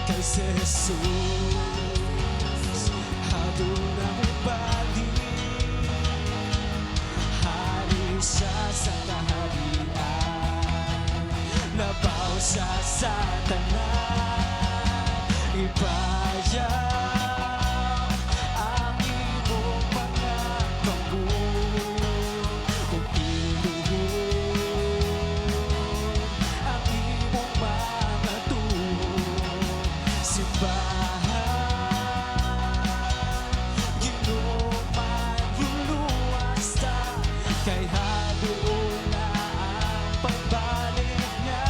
kay si Jesus. Haduna mo balik, hari siya sa kaharian, labaw siya sa tanan, ibayaw ang imong mga kamot, kung iluhod ang imong mga tuhod, simbahan Ginoo magluluwas ta, kay haduon na ang pagbalik niya.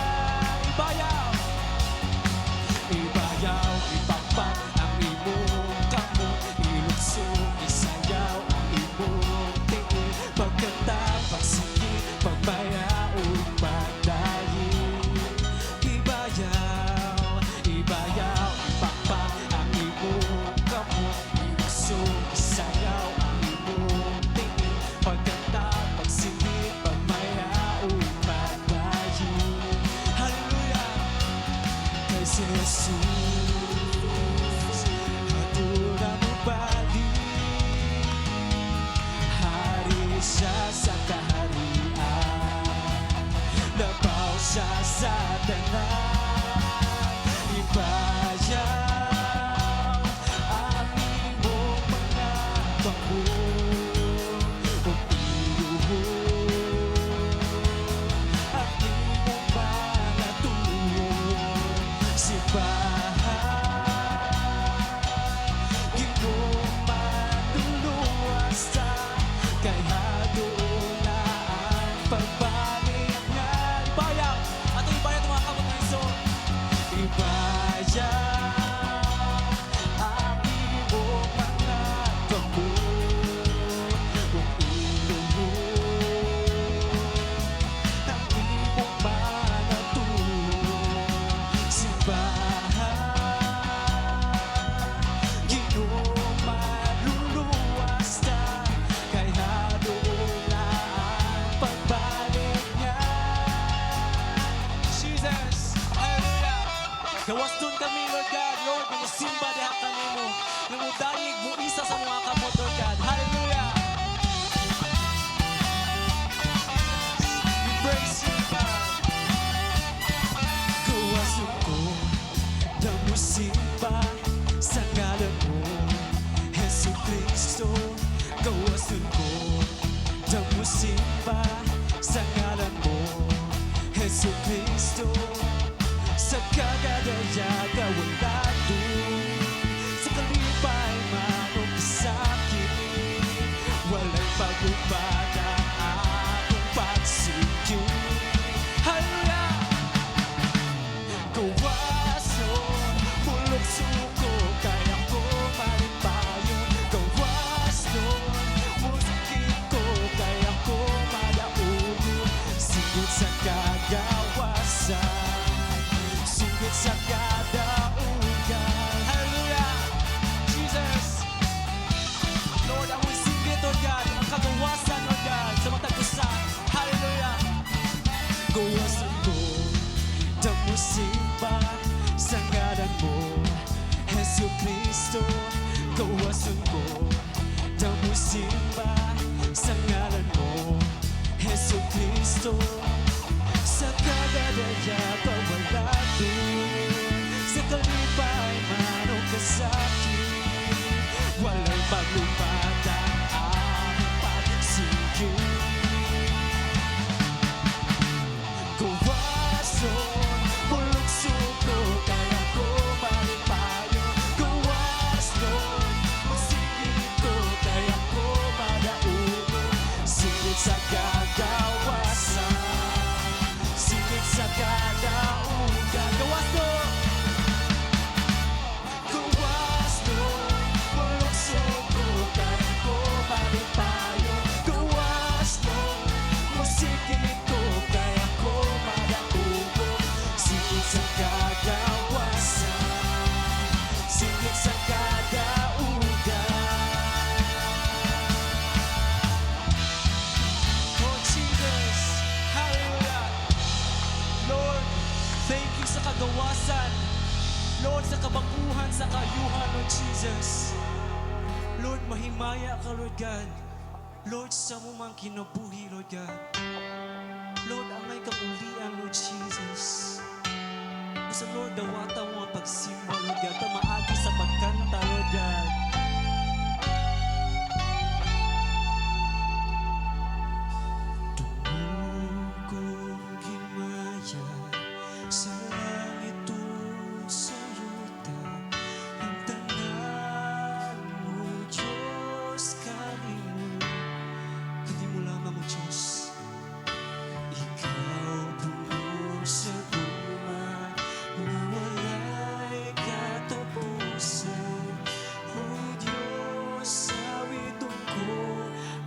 Ibayaw, ipakpak ang imong kamot, ilugsong, isayaw ang imong tingin, pagkanta, pagsigit, pagmayaon, pagdayin. Ibayaw, ipakpak ang imong kamot, ilugsong, isayaw ang imong tingin, pagkanta, pagsigit, pagmayaon, pagdayin. Hallelujah! Kay si Jesus, haduna mo balik, hari siya sa kaharian, labaw siya sa tanan, ibayaw ang imong mga kamot, kung iluhod ang imong mga tuhod, simbahan Ginoo magluluwas ta, kay haduon na ang pagbalik niya. Ibayaw, ato ibayaw mga kamot ng iso. Ibayaw ang imong mga kamot, kung iluhod ang imong mga tuhod, simbahan Ginoo magluluwas ta, kay haduon na ang pagbalik niya. Jesus, hallelujah! Gawas dun kami, Lord God, Lord, minusimba diha kami mo, nangudayig mo isa sa mga kamot, Lord God, hallelujah! We praise you, God. Gawasun ko na musimba sa ngalan mo, Jesu Cristo. Gawasun ko na musimba sa ngalan mo, Jesu Cristo. Sa kagadaya kawalado, sa kalipay man o kasakit, walay pagubada akong pagsigit. Hallelujah! Gawason, bulok suko, kaya ko malipayon. Gawason, musakit ko, kaya ko malauno. Sigit sa kagawasan, sigit sa kadaugan. Hallelujah! Jesus! Lord, ang sigit, Lord God, ang kagawasan, Lord God, sa matag-usan. Hallelujah! Gawasan ko na musimba sa ngalan mo, Jesu Cristo. Gawasan ko na musimba sa ngalan mo, Jesu Cristo. Sa kagadaya pawalado, sa kalipay man o kasakit, walay paglupad ang aming pagsigit. Gawason, bulok suko, kaya ko malipayon. Gawason, musigit ko, kaya ko malauno. Sigit sa kagawasan, sigit sa kadaugan. Gawason, bulok suko, kaya ko malipayon. Gawason, musigit ko, kaya ko malauno. Sigit sa kagawasan, sigit sa kadaugan. Oh Jesus, hallelujah! Lord, thank you sa kagawasan Lord, sa kabaguhan, sa kayuhan, Lord Jesus. Lord, mahimaya ka, Lord God. Lord, sa mumang kinabuhi, Lord God. Lord, angay kang ulian, Lord Jesus. Basta, Lord, dawata mo ang pagsimba, Lord God. Tamaagi sa pagkanta, Lord God. Tumugong himaya sa langit o sa yuta. Ang tanan mo, Diyos, kanimo lamang, o Diyos. Ikaw puno sa guma na walay katapusan. O Diyos, sawiton ko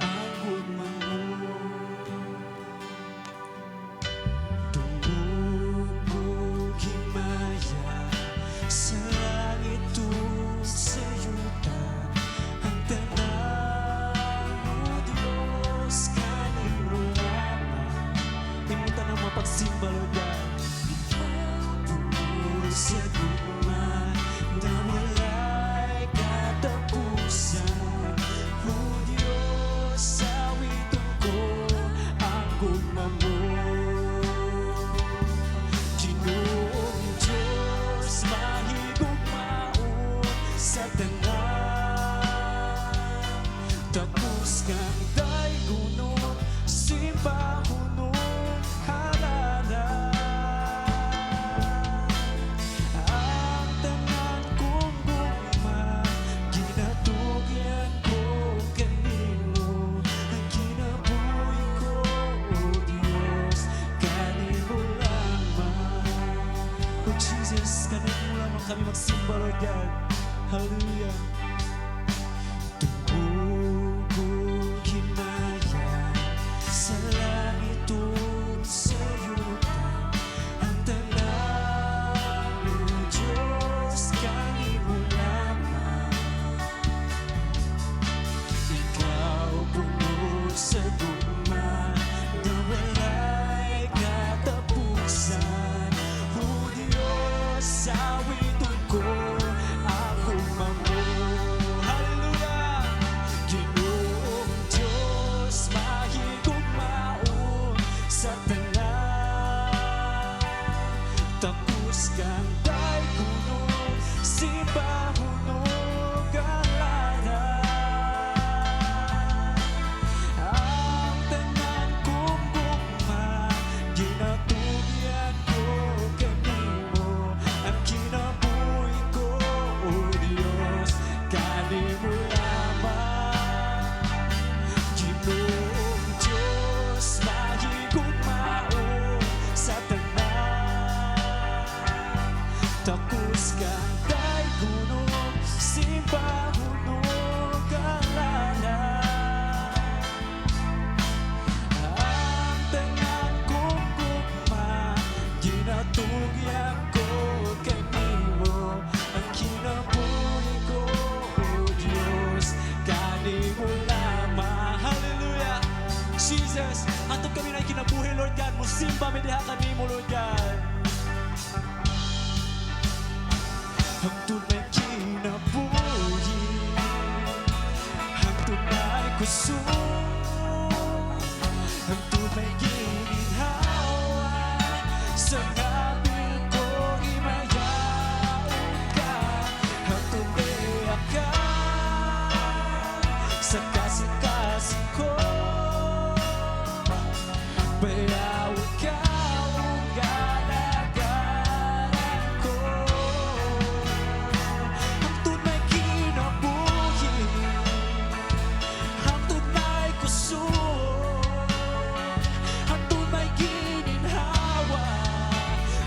ang guma mo. Tumugong himaya sa langit o sa yuta. Ang tanan mo, Diyos, kanimo lamang. Imutan ang mapagsimba, Lord God. Puno sa guma na walay katapusan. O Diyos, sawiton ko ang guma mo. Ginoong Diyos, mahigugmaon sa tanan. Tapos kang daiguno, simbahuno, halalan. Ang tanan kong guma, ginatugyan ko kanimo. Ang kinabuhi ko, O Diyos, kanimo lamang. O Jesus, kanimo lamang kami magsimba, Lord God. Hallelujah. Tumugong himaya sa langit o sa yuta. Ang tanan mo, Diyos, kanimo lamang. Ikaw puno sa guma na walay katapusan. O Diyos, sawiton ko ang guma mo. Hallelujah! Ginoong Diyos, mahigugmaon sa tanan. Tapos kang daiguno, simbahuno, halalan. Ang tanan kong guma, ginatugyan ko kanimo. Ang kinabuhi ko, O Diyos, kanimo lamang. Ginoong Diyos, mahigugmaon sa tanan. Tapos kang daiguno, simbahuno, halalan. Ang tanan kong guma, ginatugyan ko kanimo. Ang kinabuhi ko, O Diyos, kanimo lamang. Hallelujah! Jesus, atong kami na kinabuhi, Lord God. Musimba mi diha kanimo, Lord God. Ang tunay kinabuhi, ang tunay kusog, ang tunay gininhawa. Sa ngapil ko imayaon ka, ang tunay ka sa kasing-kasing ko. Bayawin ka ang galagalan ko. Ang tunay kinabuhi, ang tunay kusog, ang tunay gininhawa.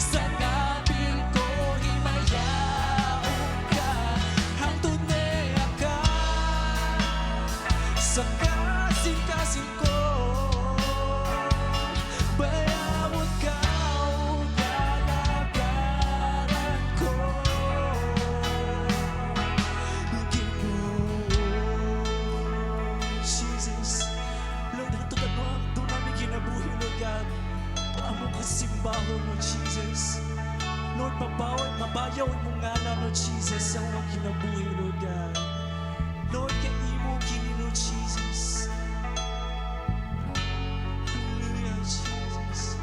Sa ngapil ko himayaon ka, ang tunay ka sa kasing-kasing ko. Bayawin ka ang galagalan ko. Ginoong Jesus, Lord, hatutan mo ang tunami kinabuhi, Lord God. Amo kasimbaho mo, Jesus. Lord, mabawi mabayaw imong ngalan, Lord Jesus, sa among kinabuhi, Lord God. Lord, kay imo kini, Lord Jesus. Hallelujah, Jesus.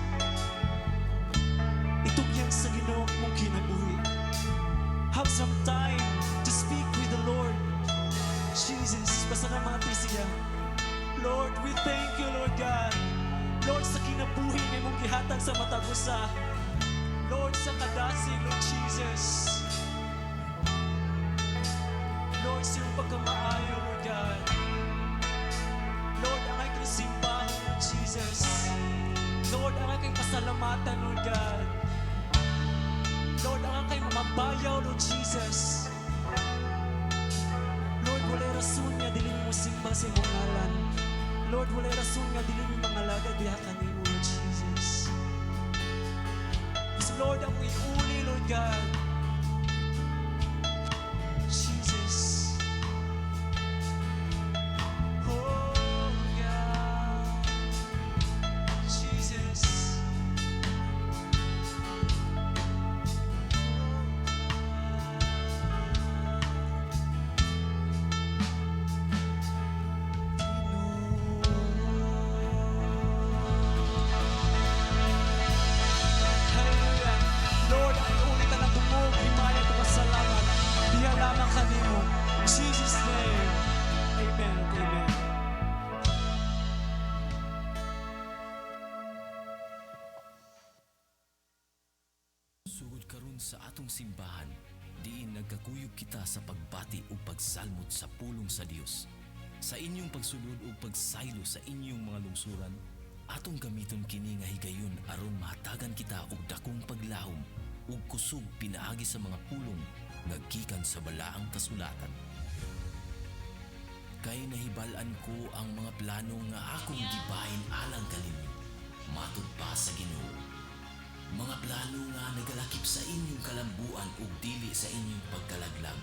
Itugyang sa Ginoo mong kinabuhi. Have some time to speak with the Lord. Jesus, pasalamati siya. Lord, we thank you, Lord God. Lord, sa kinabuhi na mong gihatag sa matag usa. Lord, sa kadasig, Lord Jesus. Lord, sa iyong pagkamaayo, Lord God. Lord, ang aking simbahan, Lord Jesus. Lord, ang aking pasalamatan, Lord God. Lord, ang aking mamabayaw, Lord Jesus. Lord, walay rason nga dili mo simba sa imong ngalan. Lord, walay rason nga dili mo mangalaga diha kanimo, Lord Jesus. Yes, Lord, ang iuli, Lord God. Jesus. Oh, God. Jesus. Hallelujah. Lord, ang iulit na tungog, himaya ko pasalamat. Diya lamang kanimo. In Jesus' name. Amen. Amen. Sugod karon sa atong simbahan, diin nagkakuyog kita sa pagbati ug pagsalmot sa pulong sa Dios. Sa inyong pagsulod ug pagsaylo sa inyong mga lungsuran, atong gamiton kini nga higayon aron mahatagan kita og dakong paglahom ug kusog pinaagi sa mga pulong naggikan sa balaang kasulatan. Kay nahibal-an ko ang mga plano nga akong gibahin alang kaninyo, matud pa sa Ginoo. Mga plano nga nagalakip sa inyong kalambuan ug dili sa inyong pagkalaglag.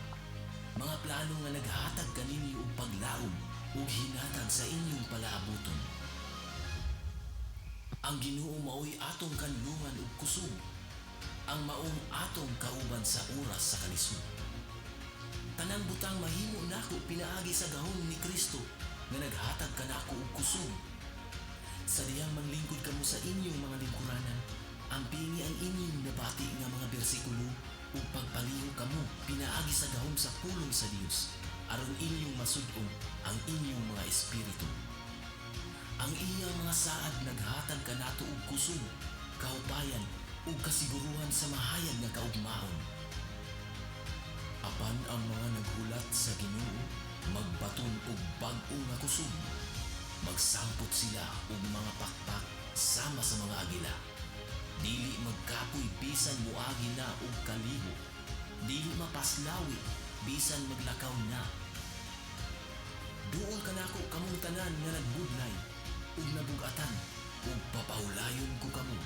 Mga plano nga naghatag kaninyo og paglaom ug hinatag sa inyong palaabuton. Ang Ginoo mao'y atong kanlungan ug kusog, ang maong atong kauban sa oras sa kalisod. Tanang butang mahimo nako pinaagi sa gahom ni Kristo nga naghatag kanako og kusog. Sa diyang manglingkod kamo sa inyong mga lingkuranan, ang pingi ang inyong nabati nga mga bersikulo ug pagpaliho kamo pinaagi sa gahom sa pulong sa Dios aron inyong masud-ong ang inyong mga espiritu. Ang iyang mga saad naghatag kanato og kusog, kahupayan ug kasiguruhan sa mahayag nga kaugmaon. Apan ang mga naghulat sa Ginoo magbaton og bag-o nga kusog. Magsampot sila og mga pakpak sama sa mga agila. Dili magkapoy bisan muagi na og kaliho. Dili mapaslawi bisan maglakaw na. Duol kanako kamong tanan nga nagbudlay ug nabugatan ug papahulayon ko kamo.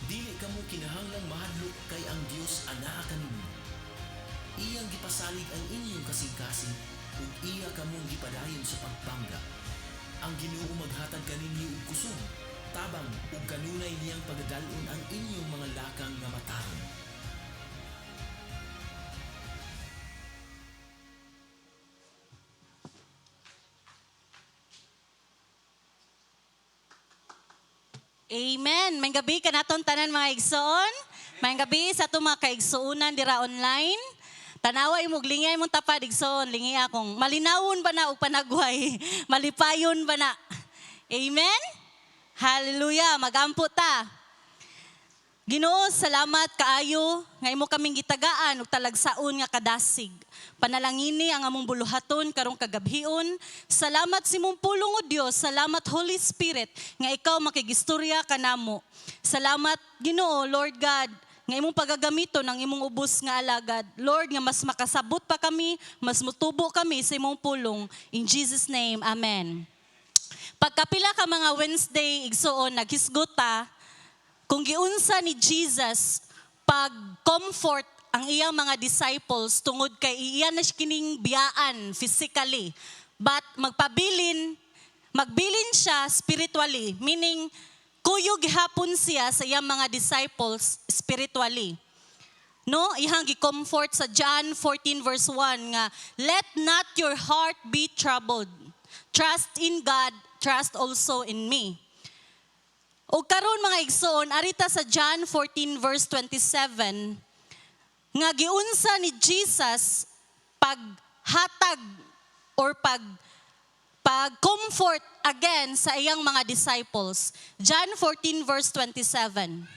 Dili kamo kinahanglang mahadlok kay ang Dios anaa kanimo. Iyang gipasalig ang inyong kasing-kasing ug iya kamong gipadayon sa pagpangga. Ang Ginoo maghatag kaninyo og kusog, tabang ug kanunay niyang pagdalon ang inyong mga lakang nga mataron. Amen. May gabi ka naton tanan mga igsoon. May gabi sa itong mga kaigsuunan dira online. Tanawa imong lingay mong tapad igsoon. Lingi akong malinawon ba na o panagway. Malipayon ba na. Amen. Hallelujah. Magampo ta. Ginoo, salamat kaayo nga imo kaming gitagaan ug talagsaon nga kadasig. Panalangini ang among buluhaton karong kagabhion. Salamat si mong pulong o Dios. Salamat Holy Spirit nga ikaw makigistorya kanamo. Salamat Ginoo, Lord God, nga imong pagagamiton ang imong ubos nga alagad. Lord, nga mas makasabot pa kami, mas mutubo kami sa imong pulong. In Jesus name, amen. Pagkapila ka mga Wednesday igsoon naghisgot ta kung giunsa ni Jesus pag-comfort ang iyang mga disciples tungod kay iya na kining biyaan physically. But magbilin siya spiritually, meaning kuyog hapon siya sa iyang mga disciples spiritually. No, ihang gi-comfort sa John 14 verse 1 nga, let not your heart be troubled. Trust in God, trust also in me. O karon mga igsoon, arita sa John 14 verse 27, nga giunsa ni Jesus paghatag or pag-comfort again sa iyang mga disciples. John 14 verse 27.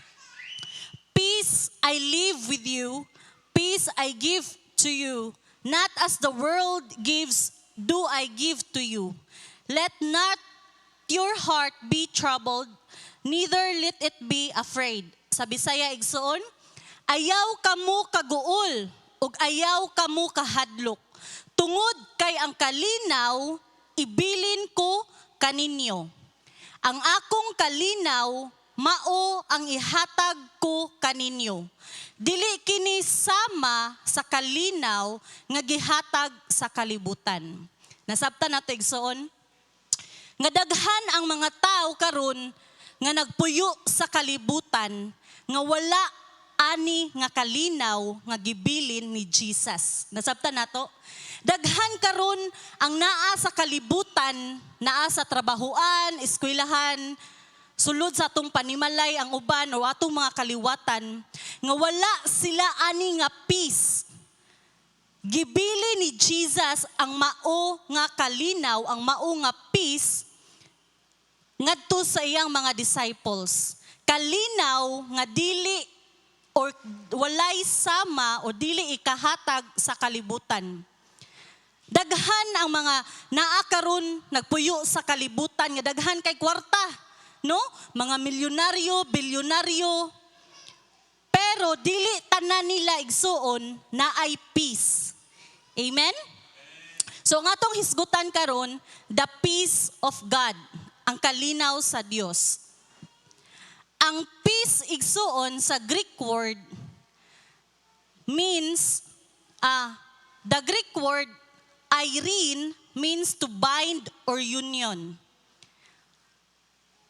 Peace I leave with you, peace I give to you. Not as the world gives, do I give to you. Let not your heart be troubled, neither let it be afraid. Sa Bisaya igsoon, ayaw kamo kaguol, ug ayaw kamo kahadlok. Tungod kay ang kalinaw, ibilin ko kaninyo. Ang akong kalinaw, mao ang ihatag ko kaninyo. Dili kini sama sa kalinaw nga gihatag sa kalibutan. Nasabtan nato igsoon, nga daghan ang mga tao karon nga nagpuyo sa kalibutan nga wala ani nga kalinaw nga gibilin ni Jesus. Nasabtan nato, daghan karon ang naa sa kalibutan, naa sa trabahoan, eskwelahan, sulod sa atong panimalay ang uban o atong mga kaliwatan, nga wala sila ani nga peace. Gibili ni Jesus ang mao nga kalinaw, ang mao nga peace, ngadto sa iyang mga disciples. Kalinaw nga dili or walay sama o dili ikahatag sa kalibutan. Daghan ang mga naa karon nagpuyo sa kalibutan nga daghan kay kwarta. No? Mga milyonaryo, bilyonaryo. Pero dili tanan nila igsuon na ay peace. Amen? So nga tong hisgutan karon, the peace of God, ang kalinaw sa Dios. Ang peace igsuon sa Greek word means, the Greek word eirene means to bind or union.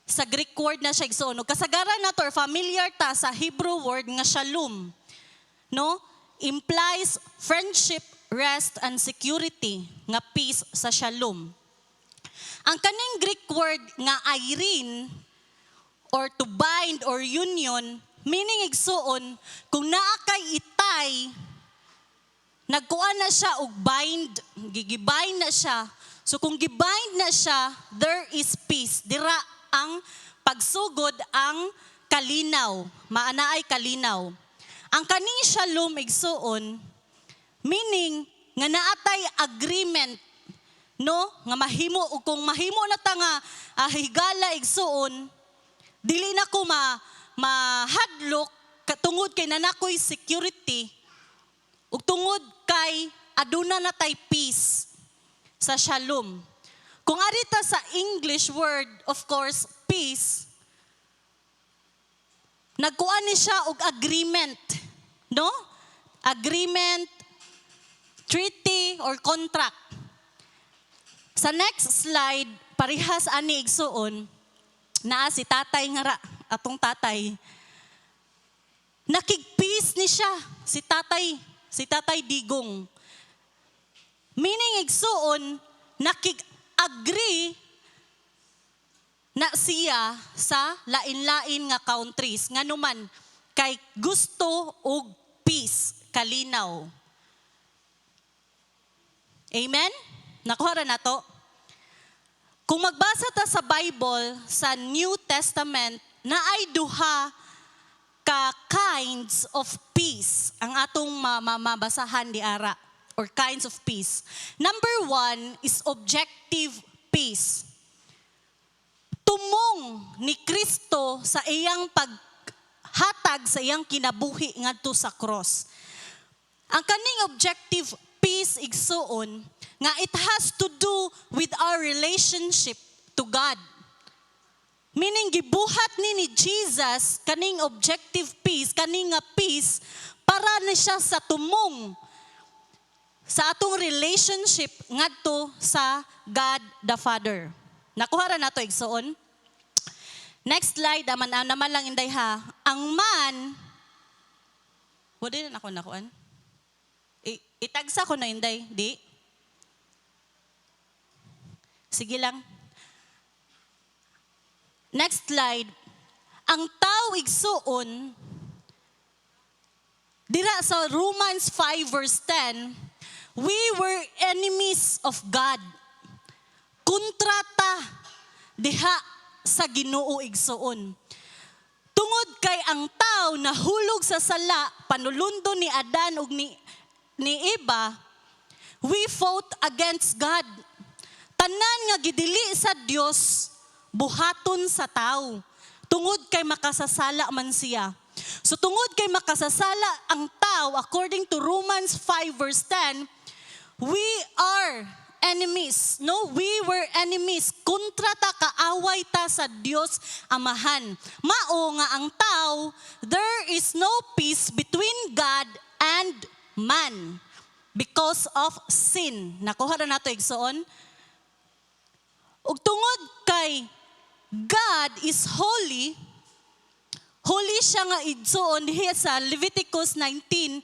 Sa Greek word na siya igsoon. Kasagaran na to or familiar ta sa Hebrew word nga shalom. No? Implies friendship, rest, and security nga peace sa shalom. Ang kaning Greek word nga eirene or to bind or union, meaning igsuon, kung naa kay itay, nagkuha na siya og bind, gigibind na siya. So kung gibind na siya, there is peace. Dira ang pagsugod ang kalinaw, maana ay kalinaw. Ang kaning shalom igsuon, meaning nga naatay agreement, no, nga mahimo ug kung mahimo na ta nga higala igsuon, dili na ko mahadlok tungod kay nanakoy security ug tungod kay aduna na tay peace sa shalom. Kung arita sa English word, of course, peace, nagkuha ni siya og agreement, no? Agreement, treaty, or contract. Sa next slide, parihas ani igsuon, naa si tatay nga ra, atong tatay. Nakig-peace ni siya, si tatay Digong. Meaning igsuon, nakig-agree na siya sa lain-lain nga countries nga numan kay gusto og peace, kalinaw. Amen? Nakuha ra nato. Kung magbasa ta sa Bible sa New Testament, na ay duha ka kinds of peace ang atong mabasahan di ara. Or kinds of peace. Number 1 is objective peace. Tumong ni Kristo sa iyang paghatag sa iyang kinabuhi ngadto sa cross. Ang kaning objective peace igsuon nga it has to do with our relationship to God. Meaning gibuhat ni Jesus kaning objective peace, kaning nga peace para ni siya sa tumong sa atong relationship ngadto sa God the Father. Nakuha ra nato igsoon. Next slide, naman lang inday ha. Ang man Wala na ako nakuan. Itagsa ko na inday, di? Sige lang. Next slide. Ang tao igsuon, dira sa Romans 5 verse 10, we were enemies of God. Kontrata diha sa Ginoo igsuon. Tungod kay ang tao nahulog sa sala, panulundo ni Adan ug ni Eva, we fought against God. Tanan nga gidili sa Dios, buhaton sa tao. Tungod kay makasasala man siya. So tungod kay makasasala ang tao, according to Romans 5 verse 10, we are enemies. No, we were enemies. Kontra ta, kaaway ta sa Dios Amahan. Mao nga ang tao, there is no peace between God and man because of sin. Nakuha na nato igsoon. Ug tungod kay God is holy, holy siya nga igsoon diha sa Leviticus 19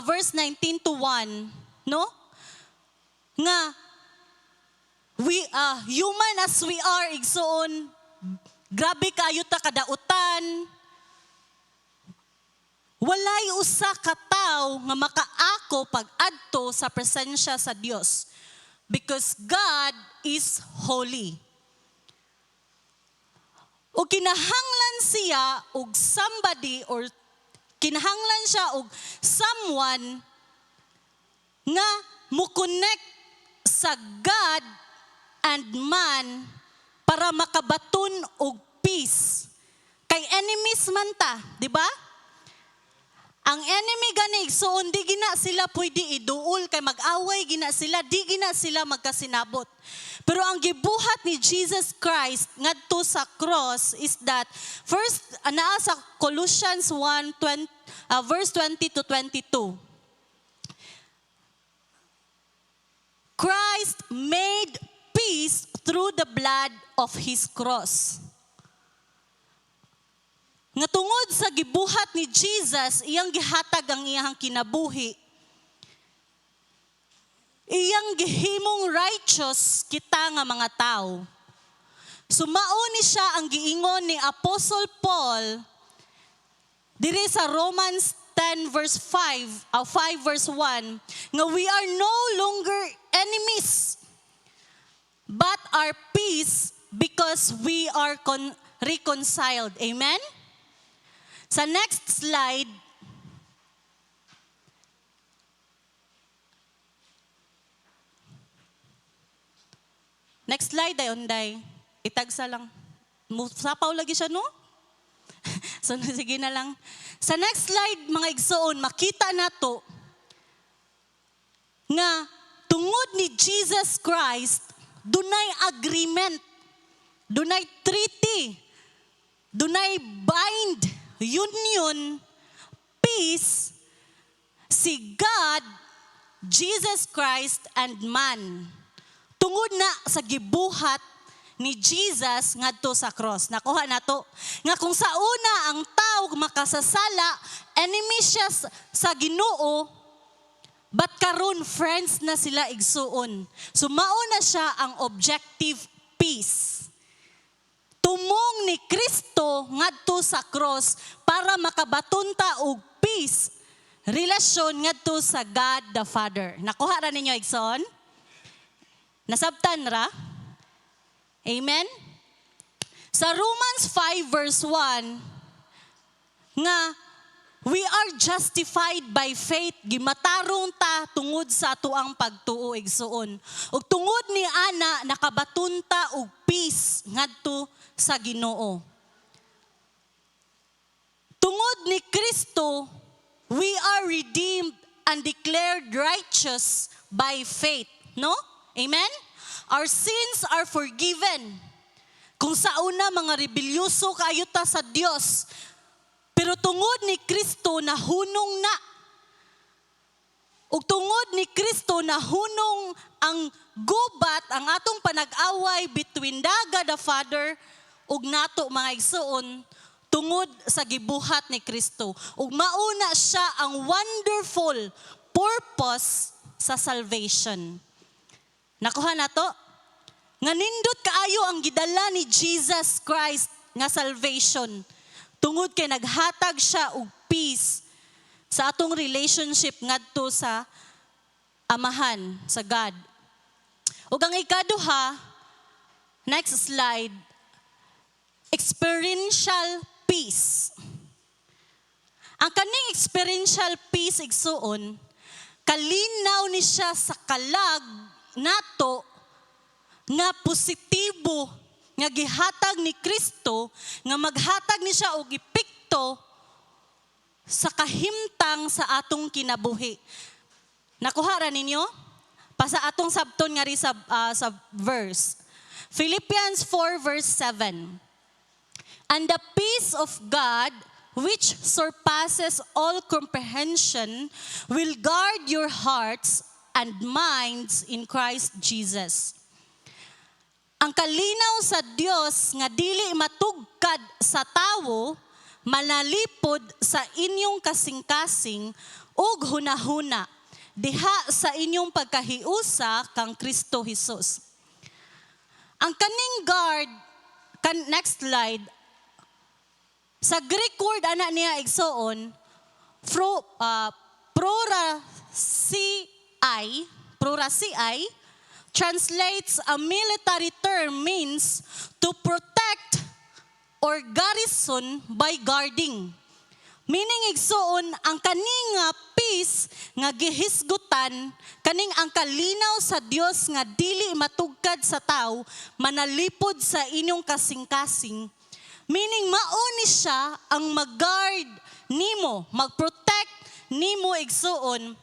verse 19 to 1, no? Nga we human as we are igsoon, grabe kayo ta kadautan. Walay usa ka tawo nga makaako pag-adto sa presensya sa Dios because God is holy. O kinahanglan siya og somebody or kinahanglan siya og someone nga mo-connect sa God and man para makabaton og peace. Kay enemies man ta, di ba? Ang enemy gani igsoon di gina sila pwede iduol kay mag-away gina sila, di gina sila magkasinabot. Pero ang gibuhat ni Jesus Christ ngadto sa cross is that first naa sa Colossians 1:20 verse 20 to 22. Christ made peace through the blood of his cross. Nga tungod sa gibuhat ni Jesus, iyang gihatag ang iyang kinabuhi. Iyang gihimong righteous kita nga mga tao. Sumao ni siya ang giingon ni Apostle Paul diri sa Romans 10 verse 5 verse 1 nga we are no longer enemies but are peace because we are reconciled. Amen? Sa next slide, dayon day. Itagsa lang. Sapaw lagi siya, no? So, sige na lang. Sa next slide, mga igsoon, makita nato nga tungod ni Jesus Christ, dunay agreement, dunay treaty, dunay bind, union, peace, si God, Jesus Christ, and man. Tungod na sa gibuhat ni Jesus ngadto sa cross. Nakuha na to. Nga kung sa una ang tao makasasala, enemy siya sa Ginoo, but karon friends na sila igsuon. So mauna siya ang objective peace. Tumong ni Kristo ngadto sa cross para makabaton ta og peace, relasyon ngadto sa God the Father. Nakuha ra ninyo igsoon? Nasabtan ra? Amen? Sa Romans 5 verse 1, nga we are justified by faith, gimatarong ta tungod sa tuang pagtuo igsuon. Ug tungod ni ana nakabaton ta og peace ngadto sa Ginoo. Tungod ni Kristo, we are redeemed and declared righteous by faith. No? Amen? Our sins are forgiven. Kung sa una mga rebelyoso kayo ta sa Dios, pero tungod ni Kristo nahunong na. Ug tungod ni Kristo nahunong ang gubat, ang atong panag-away between God the Father ug nato mga igsuon, tungod sa gibuhat ni Kristo. Ug mauna siya ang wonderful purpose sa salvation. Nakuha na to? Nga nindot kaayo ang gidala ni Jesus Christ nga salvation. Tungod kay naghatag siya og peace sa atong relationship ngadto sa Amahan, sa God. Ug ang ikaduha, next slide, experiential peace. Ang kaning experiential peace igsuon, kalinaw ni siya sa kalag nato nga positibo nga gihatag ni Kristo nga maghatag ni siya og epekto sa kahimtang sa atong kinabuhi. Nakuha ra ninyo? Pasa atong sabton nga ri sa verse. Philippians 4 verse 7. And the peace of God, which surpasses all comprehension, will guard your hearts and minds in Christ Jesus. Ang kalinaw sa Dios nga dili matugkad sa tawo, manalipod sa inyong kasing-kasing ug hunahuna diha sa inyong pagkahiusa kang Kristo Jesus. Ang kaning guard, next slide, sa Greek word ana niya igsoon, prorasiai, translates a military term, means to protect or garrison by guarding. Meaning igsoon, ang kaning nga peace nga gihisgutan, kaning ang kalinaw sa Dios nga dili matugkad sa tao, manalipod sa inyong kasing-kasing. Meaning mauni siya ang mag-guard nimo, mag-protect nimo igsoon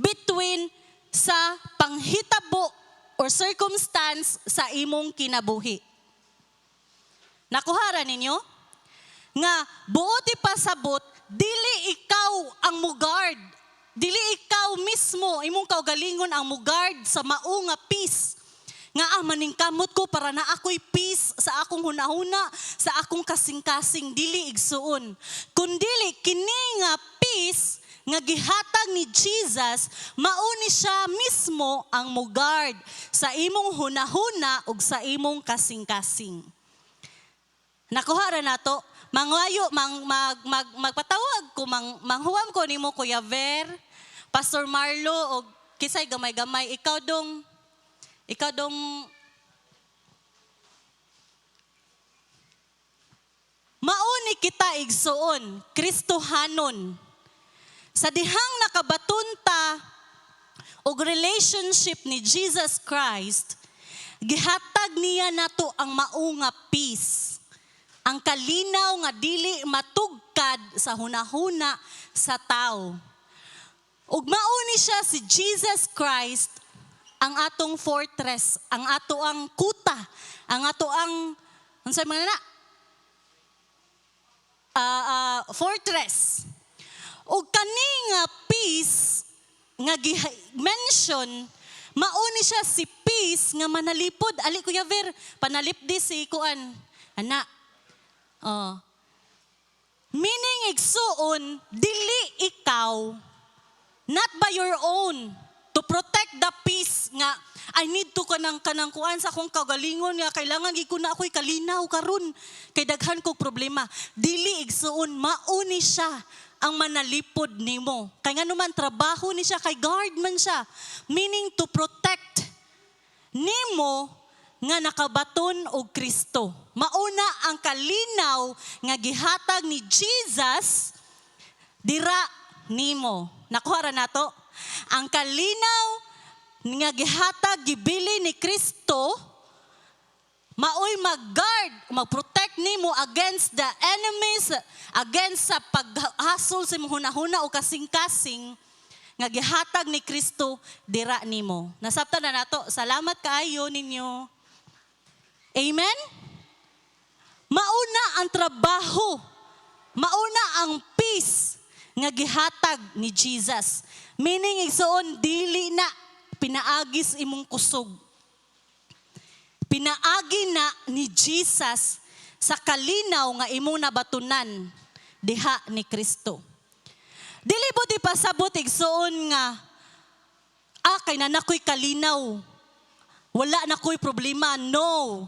between sa panghitabo or circumstance sa imong kinabuhi. Nakuha ra ninyo? Nga buoti pasabot, dili ikaw ang mugard. Dili ikaw mismo, imong kaugalingon ang mugard sa mao nga peace. Nga maningkamot ko para na ako'y peace sa akong hunahuna, sa akong kasing-kasing, dili igsuon. Kundili, kini nga peace nga gihatag ni Jesus, mauni siya mismo ang mugard sa imong hunahuna ug sa imong kasing-kasing. Nakuha ra nato, mangwayo, magpatawag ko, manghuwam ko nimo Kuya Ver, Pastor Marlo, o kisay gamay-gamay, ikaw dong, mauni kita igsuon, Kristohanon. Sa dihang nakabatunta og relationship ni Jesus Christ, gihatag niya nato ang mao nga peace. Ang kalinaw nga dili matugkad sa hunahuna sa tao. Ug mauni siya si Jesus Christ ang atong fortress, ang ato ang kuta, ang ato ang unsay man na fortress. Ug kani nga peace nga mention, mauni siya si peace nga manalipod. Ali Kuya Ver, panalipdi si kuan ana. Meaning igsuon, dili ikaw, not by your own, to protect the peace nga, I need to kanang kuan sa akong kagalingon nga, kailangan ko na ako'y kalinaw karon kay daghan kong problema. Dili igsuon, mauni siya ang manalipod nimo. Kay nga naman trabaho ni siya, kay guard man siya. Meaning to protect nimo nga nakabaton og Kristo. Mauna ang kalinaw nga gihatag ni Jesus dira nimo. Nakuha ra nato. Ang kalinaw nga gihatag gibili ni Kristo maoy mag-guard, mag-protect nimo against the enemies, against sa paghasol sa imong hunahuna o kasing-kasing nga gihatag ni Kristo dira nimo. Nasabtan na nato. Salamat kaayo ninyo. Amen? Mauna ang trabaho, mauna ang peace nga gihatag ni Jesus. Meaning igsoon, dili na pinaagis imong kusog. Pinaagi na ni Jesus sa kalinaw nga imong nabatunan diha ni Kristo. Dili buti pasabot igsuon nga kay na nakoy kalinaw. Wala na ko'y problema. No.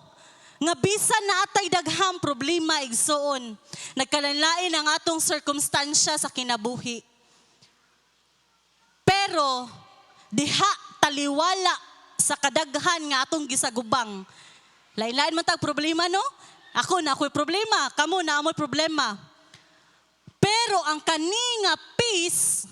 Nga bisan na atay daghang problema igsuon. Nagkalanlain ang atong circumstansya sa kinabuhi. Pero diha taliwala sa kadaghan nga atong gisagubang. Lain-lain man tag problema, no? Ako na ako'y problema, kamo na amoy problema. Pero ang kani nga peace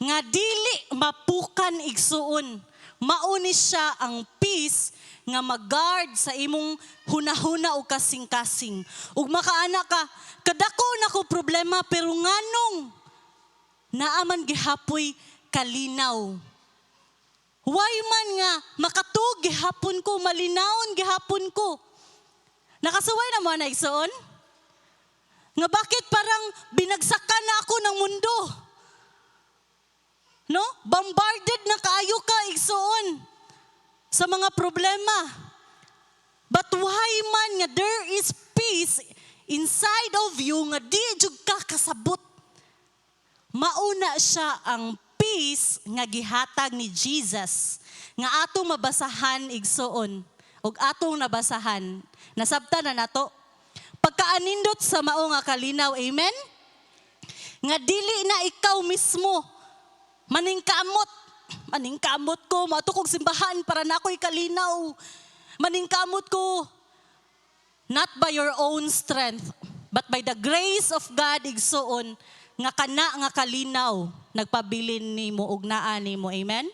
nga dili mapukan igsuon. Mauni siya ang peace nga mag-guard sa imong hunahuna o kasing-kasing. Ug makaana ka, kadako na ko problema pero nganong naaman gihapoy kalinaw. Why man nga makatug gihapon ko, malinawon gihapon ko. Nakasuway na mo na igsoon? Nga bakit parang binagsakan na ako ng mundo? No? Bombarded na kaayo ka igsoon sa mga problema. But why man nga there is peace inside of you nga di jud ka kasabot. Mauna siya ang peace nga gihatag ni Jesus nga atong mabasahan igsoon ug atong nabasahan. Nasabtan na nato. Pagkaanindot sa mao nga kalinaw, amen? Nga dili na ikaw mismo maningkamot ko, mato kong simbahan para na ako'y kalinaw. Maningkamot ko, not by your own strength, but by the grace of God igsoon, nga kana nga kalinaw, nagpabilin nimo ug naa nimo, amen?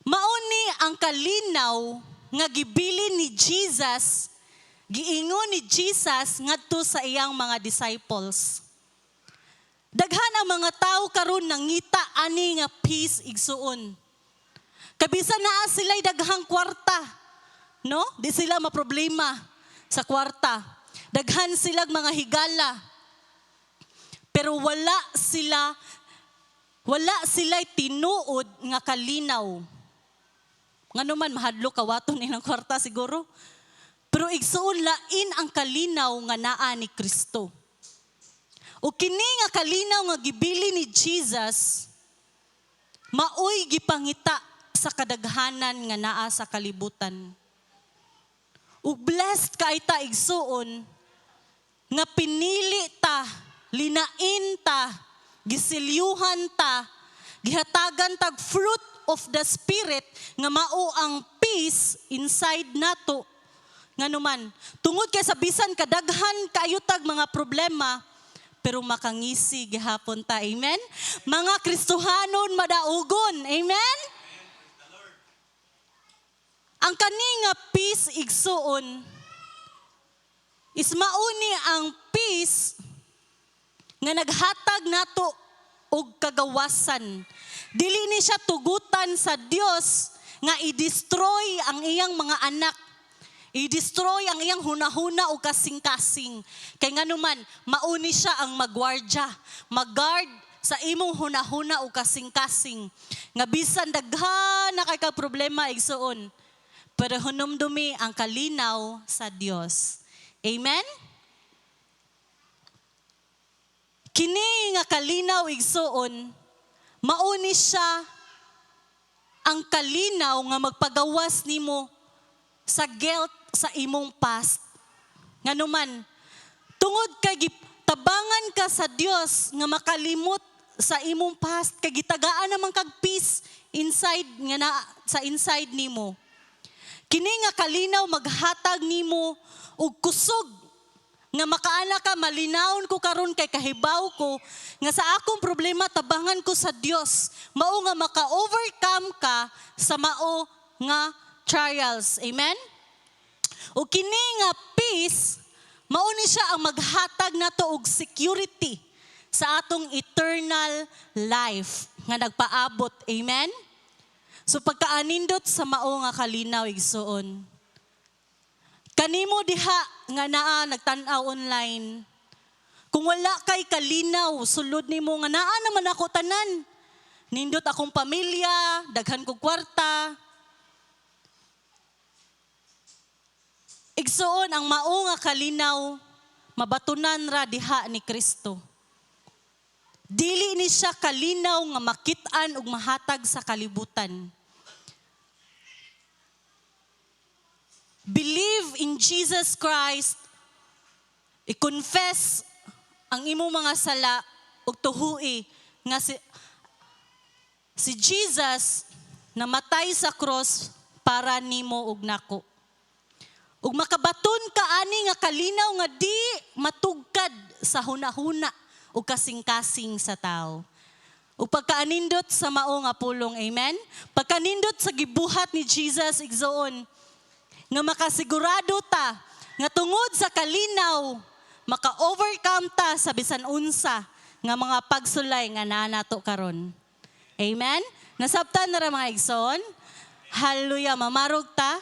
Mauni ang kalinaw nga gibilin ni Jesus, giingon ni Jesus ngadto sa iyang mga disciples. Daghan ang mga tao karon nangita ani nga peace igsuon. Kabisan naa sila'y daghang kwarta, no? Di sila maproblema sa kwarta. Daghan silang mga higala. Pero wala sila'y tinuod nga kalinaw. Ngano man mahadlo kawaton ilang kwarta siguro. Pero igsuon lain ang kalinaw nga naa ni Kristo. O kini nga kalinaw nga gibili ni Jesus, maoy gipangita sa kadaghanan nga naa sa kalibutan. Ug blessed ka ita igsuon nga pinili ta, linain ta, gisilyuhan ta, gihatagan tag fruit of the Spirit nga mao ang peace inside nato. Nganuman, tungod kay sa bisan kadaghan kayo tag mga problema, pero makangisi gihapon ta. Amen? Mga Kristohanon madaugon. Amen? Ang kaninga peace igsuon is mauni ang peace nga naghatag nato og kagawasan. Dili ni siya tugutan sa Dios nga i-destroy ang iyang mga anak. I-destroy ang iyang hunahuna o kasing-kasing. Kay nga naman, mauni siya ang magwardya. Mag-guard sa imong hunahuna o kasing-kasing. Nga bisan daghan na kay problema igsuon. Pero hunumdumi ang kalinaw sa Dios. Amen? Kini nga kalinaw igsuon, mauni siya ang kalinaw nga magpagawas nimo sa guilt sa imong past. Nganuman, tungod kay tabangan ka sa Dios nga makalimot sa imong past, kay gitagaan naman kag peace inside nga na, sa inside nimo. Kini nga kalinaw maghatag nimo og kusog nga makaana ka malinawon ko karon kay kahibaw ko nga sa akong problema tabangan ko sa Dios. Mao nga maka-overcome ka sa mao nga trials. Amen? O kini nga peace, mauni siya ang maghatag nato og security sa atong eternal life nga nagpaabot. Amen? So pagkaanindot sa mao nga kalinaw igsuon. Kanimo diha nga naa nagtan-aw online. Kung wala kay kalinaw, sulod nimo nga naa naman ako tanan. Nindot akong pamilya, daghan kog kwarta. Igsuon ang mao nga kalinaw mabatunan ra diha ni Kristo. Dili ni siya kalinaw nga makit-an ug mahatag sa kalibutan. Believe in Jesus Christ. I-confess ang imong mga sala ug tuhui nga si Jesus namatay sa cross para nimo ug nako. Ug makabaton ka ani nga kalinaw nga di matugkad sa hunahuna ug kasing-kasing sa tao. Ug pagkaanindot sa mao nga pulong, amen? Pagkanindot sa gibuhat ni Jesus igsoon, nga makasigurado ta, nga tungod sa kalinaw, maka-overcome ta sa bisan unsa nga mga pagsulay nga naanato karon. Amen? Nasabtan na ra mga igsoon? Hallelujah, mamarog ta.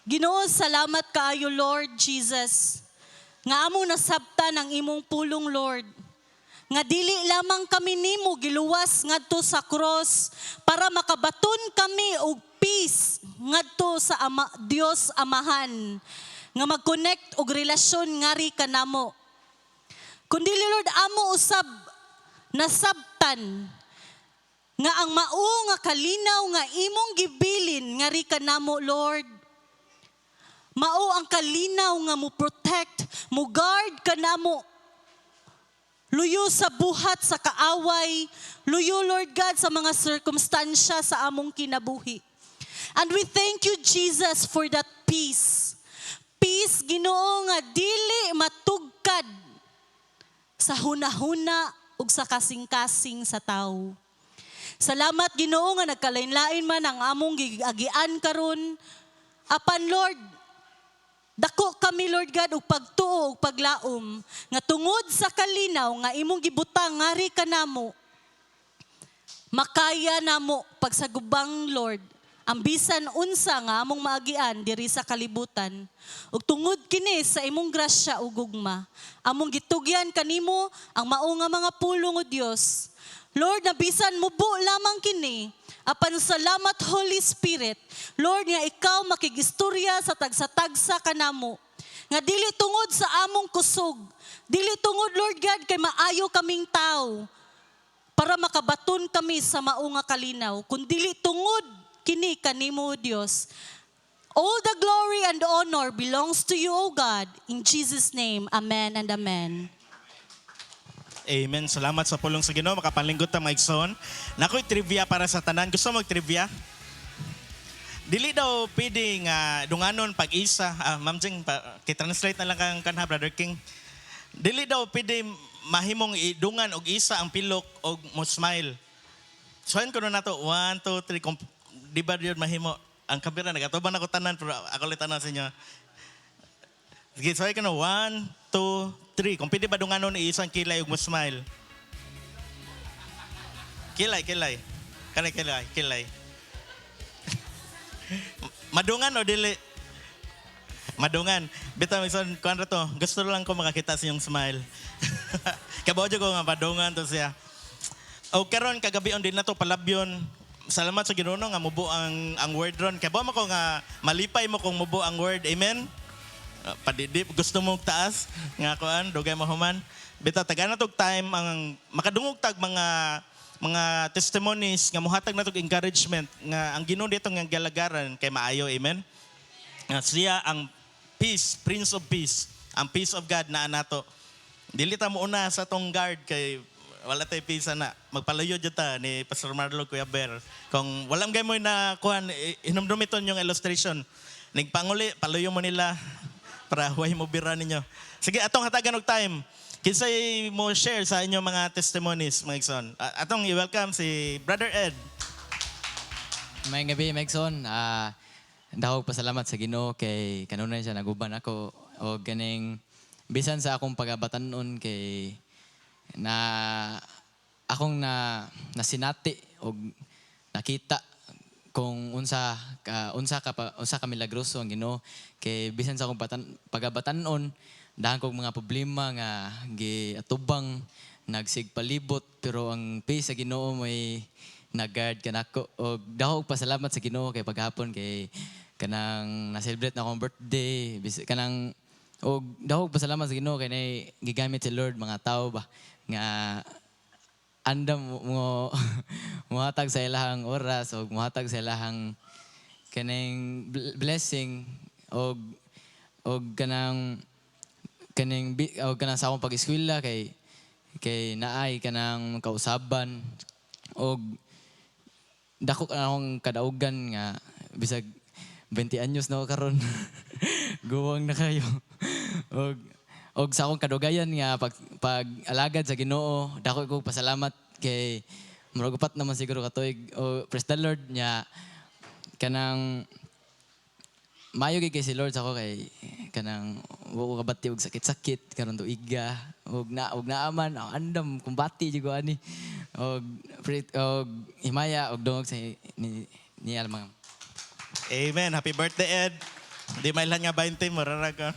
Ginoo, salamat kaayo Lord Jesus. Nga among nasabtan ang imong pulong Lord. Nga dili lamang kami nimo giluwas ngadto sa cross para makabaton kami og peace ngadto sa Dios Amahan. Nga mag-connect og relasyon ngari kanamo. Kundi Lord amo usab nasabtan nga ang mao nga kalinaw nga imong gibilin ngari kanamo Lord. Mao ang kalinaw nga mo protect, mo guard kanamo. Luyo sa buhat sa kaaway, luyo Lord God sa mga circumstansya sa among kinabuhi. And we thank you Jesus for that peace. Peace Ginoo nga dili matugkad sa hunahuna ug sa kasing-kasing sa tawo. Salamat Ginoo nga nagkalain-lain man ang among giagian karon. Apan Lord, dako kami Lord God ug pagtuo ug paglaom nga tungod sa kalinaw nga imong gibutang ngari kanamo, makaya namo pagsagubang Lord ang bisan unsa nga among maagian diri sa kalibutan. Ug tungod kini sa imong grasya ug gugma, among gitugyan kanimo ang mao nga mga pulong o Dios. Lord, na bisan mubo lamang kini, apan salamat Holy Spirit, Lord, nga ikaw makigistorya sa tagsa-tagsa kanamo. Nga dili tungod sa among kusog, dili tungod Lord God kay maayo kaming tao para makabaton kami sa mao nga kalinaw, kundi dili tungod kini kanimo Dios. All the glory and honor belongs to you, O God. In Jesus' name, amen and amen. Amen. Salamat sa pulong sa Ginoo. Makapanlingkod ta mga igsoon. Nakoy trivia para sa tanan. Gusto mo mag-trivia? Dili daw pwedeng dunganon pag-isa. Ma'am Jing, kitranslate na lang kang kanha, Brother King. Dili daw pwede mahimong idungan og isa ang pilok og mo smile. Suhan ko na nato. 1, 2, 3. Di ba yun mahimo? Ang kabira, nagatuban ako tanan, pero ako ulit tanan sa inyo. Sige, suhan ko na. 1, 2, 3. Kung pwede ba dunganon isang kilay ug mo smile. Kilay. Kilay. Madungan o dili? Madungan. Bitaw ison kuan ra to. Gusto lang ko makakita sa iyong smile. Kabaw ko nga madungan to siya. O karon kagabi on din nato palabyon. Salamat sa Ginoo nga mubo ang word ron. Kabaw mo ko nga malipay mo kung mubo ang word. Amen. Padidip gusto mo taas nga kuan dugay mo human. Bitaw taga na tog time ang makadungog tag mga testimonies nga muhatag na tog encouragement nga ang Ginoo dito nga galagaran kay maayo. Amen. Siya ang peace, Prince of Peace, ang peace of God na anato. Dili ta mo una sa tong guard kay wala tay peace na. Magpalayo jud ta ni Pastor Marlo Kuya Ber. Kung walang gay mo na kuan hinumdumiton yung illustration. Nigpanguli palayo mo nila para huwag mo bira ninyo. Sige, atong hatagan og time. Kinsay mo share sa inyo mga testimonies, mga igsoon. Atong i-welcome si Brother Ed. May gabi, Megson. Dahog pasalamat sa Ginoo kay kanunay siya naguban ako o ganing bisan sa akong pagabatanon kay na akong nasinati o nakita kung unsa ka milagroso ang Ginoo kay bisan sa akong pagabatanon dahan kog mga problema nga giatubang nagsigpalibot pero ang peace sa Ginoo may nag-guard kanako og dahog pasalamat sa Ginoo kay paghapon kay kanang na-celebrate na akong birthday kanang og dahog pasalamat sa Ginoo kay nay gigamit si Lord mga tao ba nga andam mo muhatag sa ilahang oras o muhatag sa ilahang kaning blessing og kanang sa akong pag-eskwela kay naay kanang kausaban og dako akong kadaugan nga bisag 20 anyos na ako karon guwang na kayo og sa akong kadugayan nga pag alagad sa Ginoo dako ko pasalamat kay murag upat naman siguro katuig o praise the Lord nya kanang maayo kay si Lord sa ako kay kanang wa ko kabati og sakit-sakit karon tuiga og naaman andam kumbati jud ko ani og himaya og dungog sa ni Almang. Amen. Happy birthday, Ed. Di may lang nga 20, mararag ka.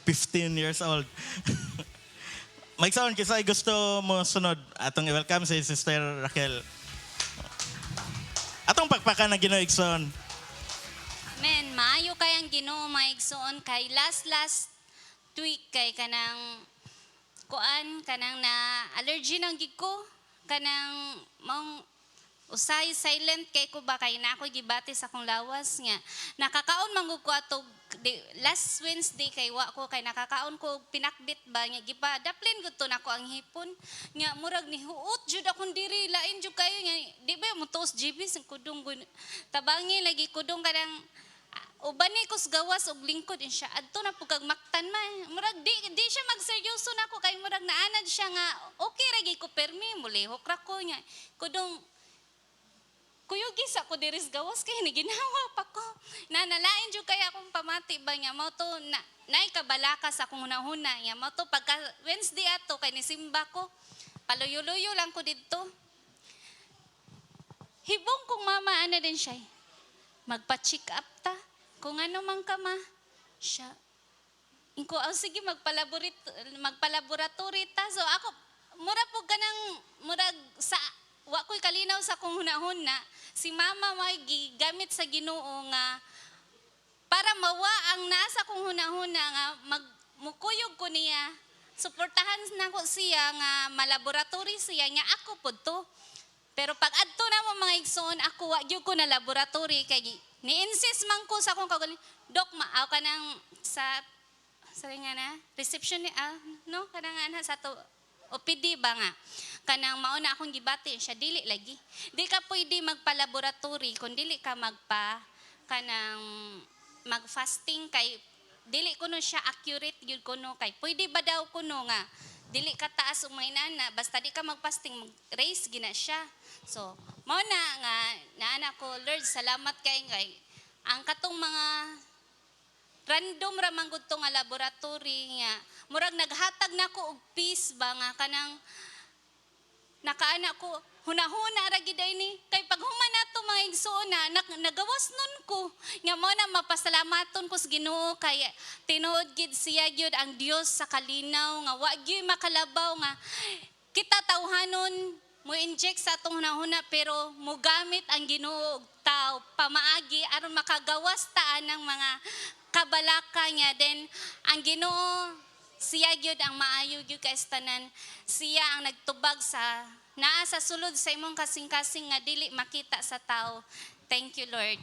15 years old. Magsaon, kisay gusto mo sunod. Atong i-welcome si Sister Raquel. Atong pagpaka na Ginoo igsoon. Men, maayo kay ang Ginoo maigsoon kay last week kay kanang kanang na allergy nang gid ko kanang mong usay silent kay ko ba kay na ako gibati sa akong lawas nga nakakaon man ko atog last Wednesday kay wa ko kay nakakaon ko pinakbit ba nga gipa daplin gud to nako ang hipon nga murag ni huot jud akong diri lain jud kayo nga di ba mo tos GB sa kudong tabangi lagi kudong kadang uban ni kus gawas og lingkod siya adto na pug kag maktan man murag di siya magseryoso nako kay murag naanad siya nga okay ra gyud ko permi muli hokra ko nya kudong kuyugi sa ko diris gawas kay ni ginawa pa ko nanalain jud kay akong pamati ba nya mao to nay kabalaka sa akong hunahuna nya mao to pagka Wednesday ato kay nisimba ko paluyo-luyo lang ko didto hibong kong mama ana din siya magpa-check up ta kung ano man ka ma, siya. Inko, sige, magpalaboratory ta. So ako, mura po murag sa, wa ko'y kalinaw sa kung hunahuna, si mama may gigamit sa Ginoo nga, para mawa ang nasa kung hunahuna nga, mukuyog ko niya, suportahan na ko siya nga, malaboratory siya, nga ako po to. Pero pag adto na mo mga igsoon, ako wag ko na laboratory kay ni-insist man ko sa akong kagaling. Dok, maaw ka nang sa nga na, reception ni, no? Kanang ana sa to, OPD ba nga? Kanang mauna akong gibati, siya dili lagi. Di ka pwede magpa-laboratory kung dili ka kanang mag-fasting kay dili kuno siya accurate gyud kuno kay pwede ba daw kuno nga dili ka taas ug mainana basta di ka mag-fasting raise gina siya. So, mao na nga naana ko Lord salamat kay ang katong mga random ra man gud nga laboratory nga murag naghatag nako og peace ba nga kanang nakaana ko hunahuna ra gid ni kay pag human nato mga igsoon nagawas nun ko nga mo na mapasalamaton ko sa Ginoo kay tinuod gid siya gyud ang Dios sa kalinaw nga wa gyud makalabaw nga kita tawhanon mo inject sa atong hunahuna pero mo gamit ang Ginoo og tao pamaagi aron makagawas taan ng mga kabalaka niya then ang Ginoo siya gyud ang maayo gyud kay tanan siya ang nagtubag sa naa sa sulod sa imong kasing-kasing nga dili makita sa tao. Thank you, Lord.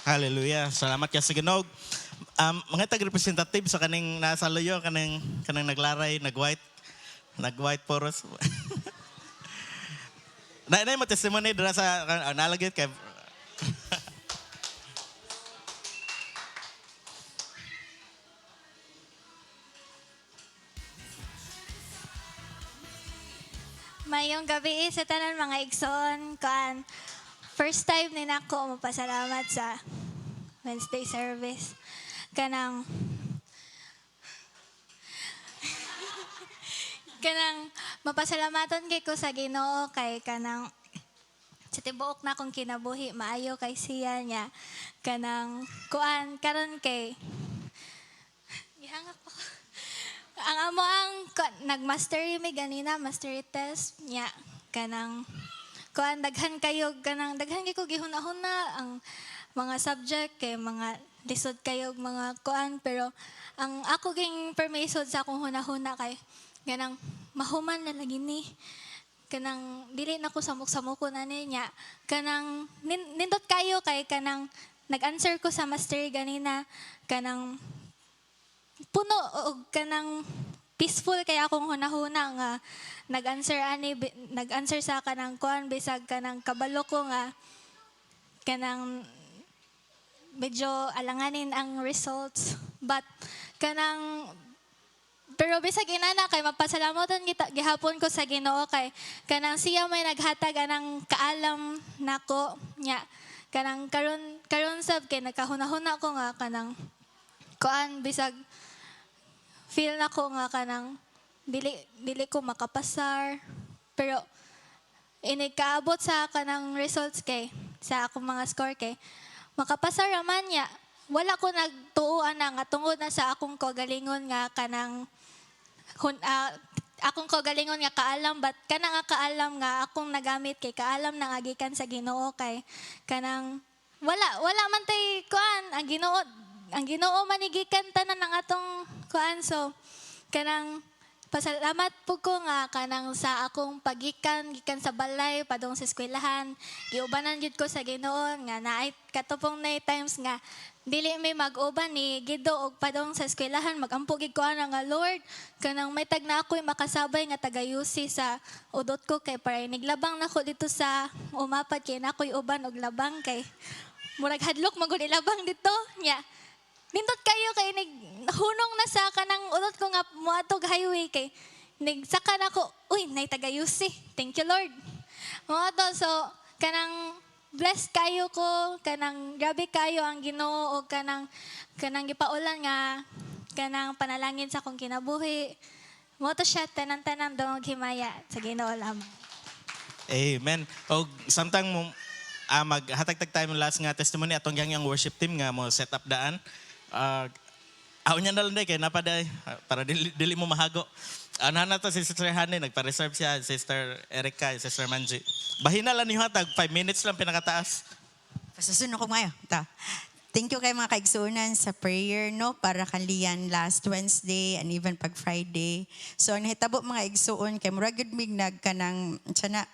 Hallelujah. Salamat ka sa Ginoo. Mga tag-representative sa kaning nasa loyo, kanang naglaray, nag-white poros. Na mo testimony dira sa nalagit kay Mayong gabi sa tanan mga igsoon. First time ni nako mapasalamat sa Wednesday service. Kanang mapasalamaton kay ko sa Ginoo kay kanang sa tibuok na akong kinabuhi maayo kay siya niya kanang karon kay gihangak ko ang amo ang nagmastery mi ganina mastery test niya kanang kuan daghan kayo gihuna-huna ang mga subject kay mga lisod kayo mga kuan, pero ang ako ging permisod sa akong hunahuna kay kanang mahuman na lagi ni kanang dili na ko samok-samoko na niya kanang nindot kayo kay kanang nag-answer ko sa master ganina kanang puno og kanang peaceful kaya akong hunahuna nga nag-answer sa kanang kuan bisag kanang kabalo ko nga kanang medyo alanganin ang results, but kanang pero bisag inana kay mapasalamatan gihapon ko sa Ginoo kay kanang siya may naghatag anang kaalam nako nya kanang karon sab kay nagkahunahuna ko nga kanang kuan bisag feel nako nga kanang dili ko makapasar, pero inikaabot sa kanang results kay sa akong mga score kay makapasar raman niya. Wala ko nagtuuan na nga tungod na sa akong kagalingon nga kanang akong kagalingon nga kaalam, but kanang nga kaalam nga akong nagamit kay kaalam na nga gikan sa Ginoo kay kanang wala man tay kuan ang Ginoo manigikan tanan ng atong kuan, so kanang pasalamat po ko nga kanang sa akong gikan sa balay padong sa eskwelahan giubanan jud ko sa Ginoo nga naay katupong na times nga dili may mag-uban ni Gido og padong sa eskwelahan magampo gid ko ana nga Lord kanang may tag na ako'y makasabay nga tagayusi sa udot ko kay para niglabang nako dito sa umapad kay nako'y uban og labang kay murag hadlok magud ilabang dito nya. Nindot kayo kay hunong na sa kanang ulot ko nga muadtog highway kay nagsaka na ko, uy, nay tagayusi. Thank you Lord. Mo to, so kanang blessed kayo ko, kanang grabe kayo ang Ginoo og kanang gipaulan nga kanang panalangin sa akong kinabuhi. Mo to siya tanan-tanan dong himaya sa Ginoo lamang. Amen. O samtang mo maghatag-tag tayo mo last nga testimony atong yang worship team nga mo set up daan. Ako niya na lang kay napaday para dili mo mahago. Ano to si Sister Hane, nagpa-reserve siya, Sister Erica, Sister Manji. Bahina lang niyo hatag, 5 minutes lang pinakataas. Pasusunod ko ngayon. Thank you kay mga kaigsuunan sa prayer, no? Para kanlian last Wednesday and even pag Friday. So, nahitabo mga igsuon kay murag gud mig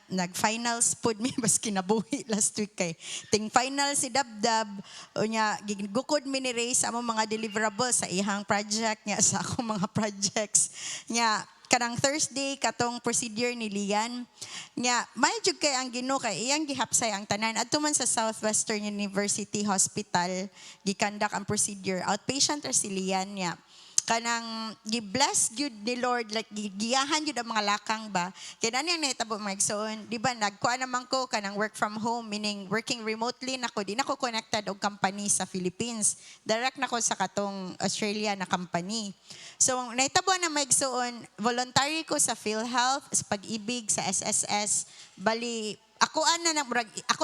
nag-finals pod mi bas kinabuhi last week kay ting final si Dabdab unya gigukod mi ni Ray sa among mga deliverables sa ihang project nya sa akong mga projects nya kanang Thursday katong procedure ni Lian nya may jud kay ang Ginoo kay iyang gihapsay ang tanan adto man sa Southwestern University Hospital gikandak ang procedure outpatient or si Lian nya kanang gi-bless gyud ni Lord like gigiyahan gyud ang mga lakang ba kay nani ang nahitabo magsoon di ba nagkuha naman ko kanang work from home meaning working remotely nako di nako connected og company sa Philippines direct nako sa katong Australia na company so nahitabo na magsoon voluntary ko sa PhilHealth sa pag-ibig sa SSS bali ako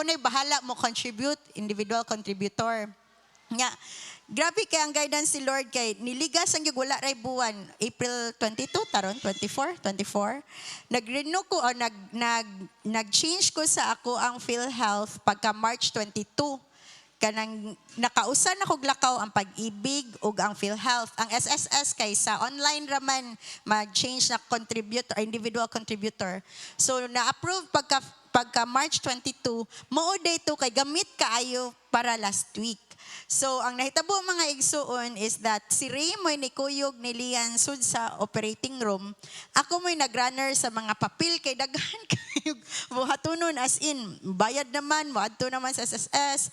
na bahala mo contribute individual contributor nya grabe kay ang guidance si Lord kay niligas ang wala ray buwan April 22 taron 24 nag-renew ko o nag-change ko sa ako ang PhilHealth pagka March 22 kanang nakausan ako glakaw ang pag-ibig ug ang PhilHealth ang SSS kay sa online raman mag-change na contributor individual contributor so na-approve pagka March 22 mao day to kay gamit kaayo para last week. So, ang nahitabo mga igsuon is that si Ray mo'y nikuyog ni Lian sud sa operating room. Ako mo'y nagrunner sa mga papel kay daghan kayo buhatunon as in bayad naman, moadto naman sa SSS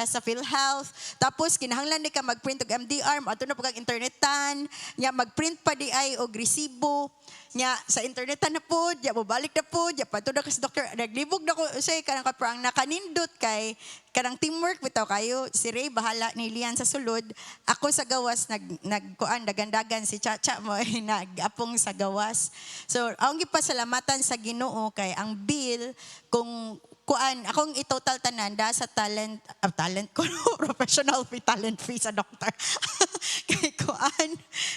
sa PhilHealth. Tapos kinahanglan ni ka magprint og MDR, moadto na pag internetan, nya magprint pa di ay og resibo. Nya sa internetan na po, nya balik na po, nya pato na kasi doktor, naglibog na ko say kanang kaprang nakanindot kay kanang teamwork bitaw kayo si Ray bahala ni Lian sa sulod ako sa gawas nagkuan dagandagan si Chacha mo nagapong sa gawas so akong gipasalamatan sa Ginoo kay ang bill kung kuan akong itotal tanan da sa talent ko professional fee talent fee sa doktor kay kuan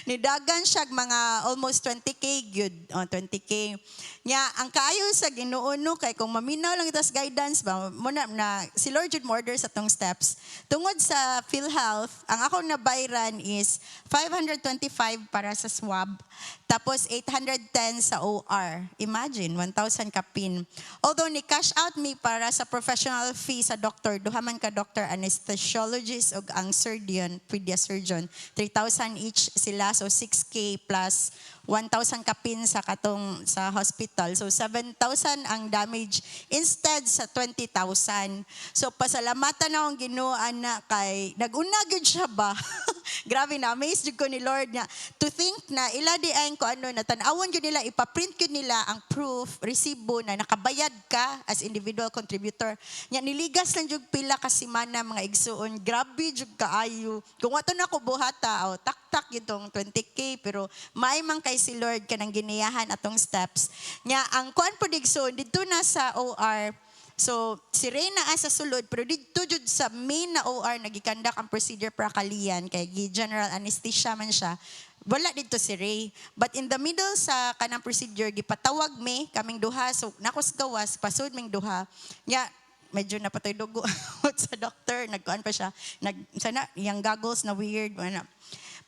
nidagan siya mga almost 20k gyud 20k Nya ang kaayo sa Ginoo no kay kung maminaw lang itas guidance ba mo na si Lord jud mo order sa tong steps. Tungod sa PhilHealth, ang akong nabayran is 525 para sa swab, tapos 810 sa OR. Imagine 1,000 kapin. Although ni cash out me para sa professional fee sa doctor, duha man ka doctor anesthesiologist ug ang surgeon, surgeon, 3,000 each sila, so 6K plus 1,000 kapin sa katong sa hospital. So 7,000 ang damage instead sa 20,000. So pasalamatan na akong Ginoo ana kay nag-una gyud siya ba. Grabe na amazed jud ko ni Lord niya to think na ila di ay ko ano na tan-awon gyud nila, ipa-print gyud nila ang proof, resibo na nakabayad ka as individual contributor. Nya niligas lang jud pila ka semana mga igsuon. Grabe jud kaayo. Kung ato na ko buhata o tak itong 20K pero may man kay si Lord kanang giniyahan atong steps. Nya ang kuan po digsoon dito na sa OR. So si Reyna sa sulod pero dito jud sa main na OR nagikandak ang procedure para kalian kay general anesthesia man siya. Wala dito si Ray. But in the middle sa kanang procedure gipatawag me kaming duha, so nakos gawas pasud ming duha. Nya medyo napatoy dugo sa doctor, nagkuan pa siya, sana yung goggles na weird, ano.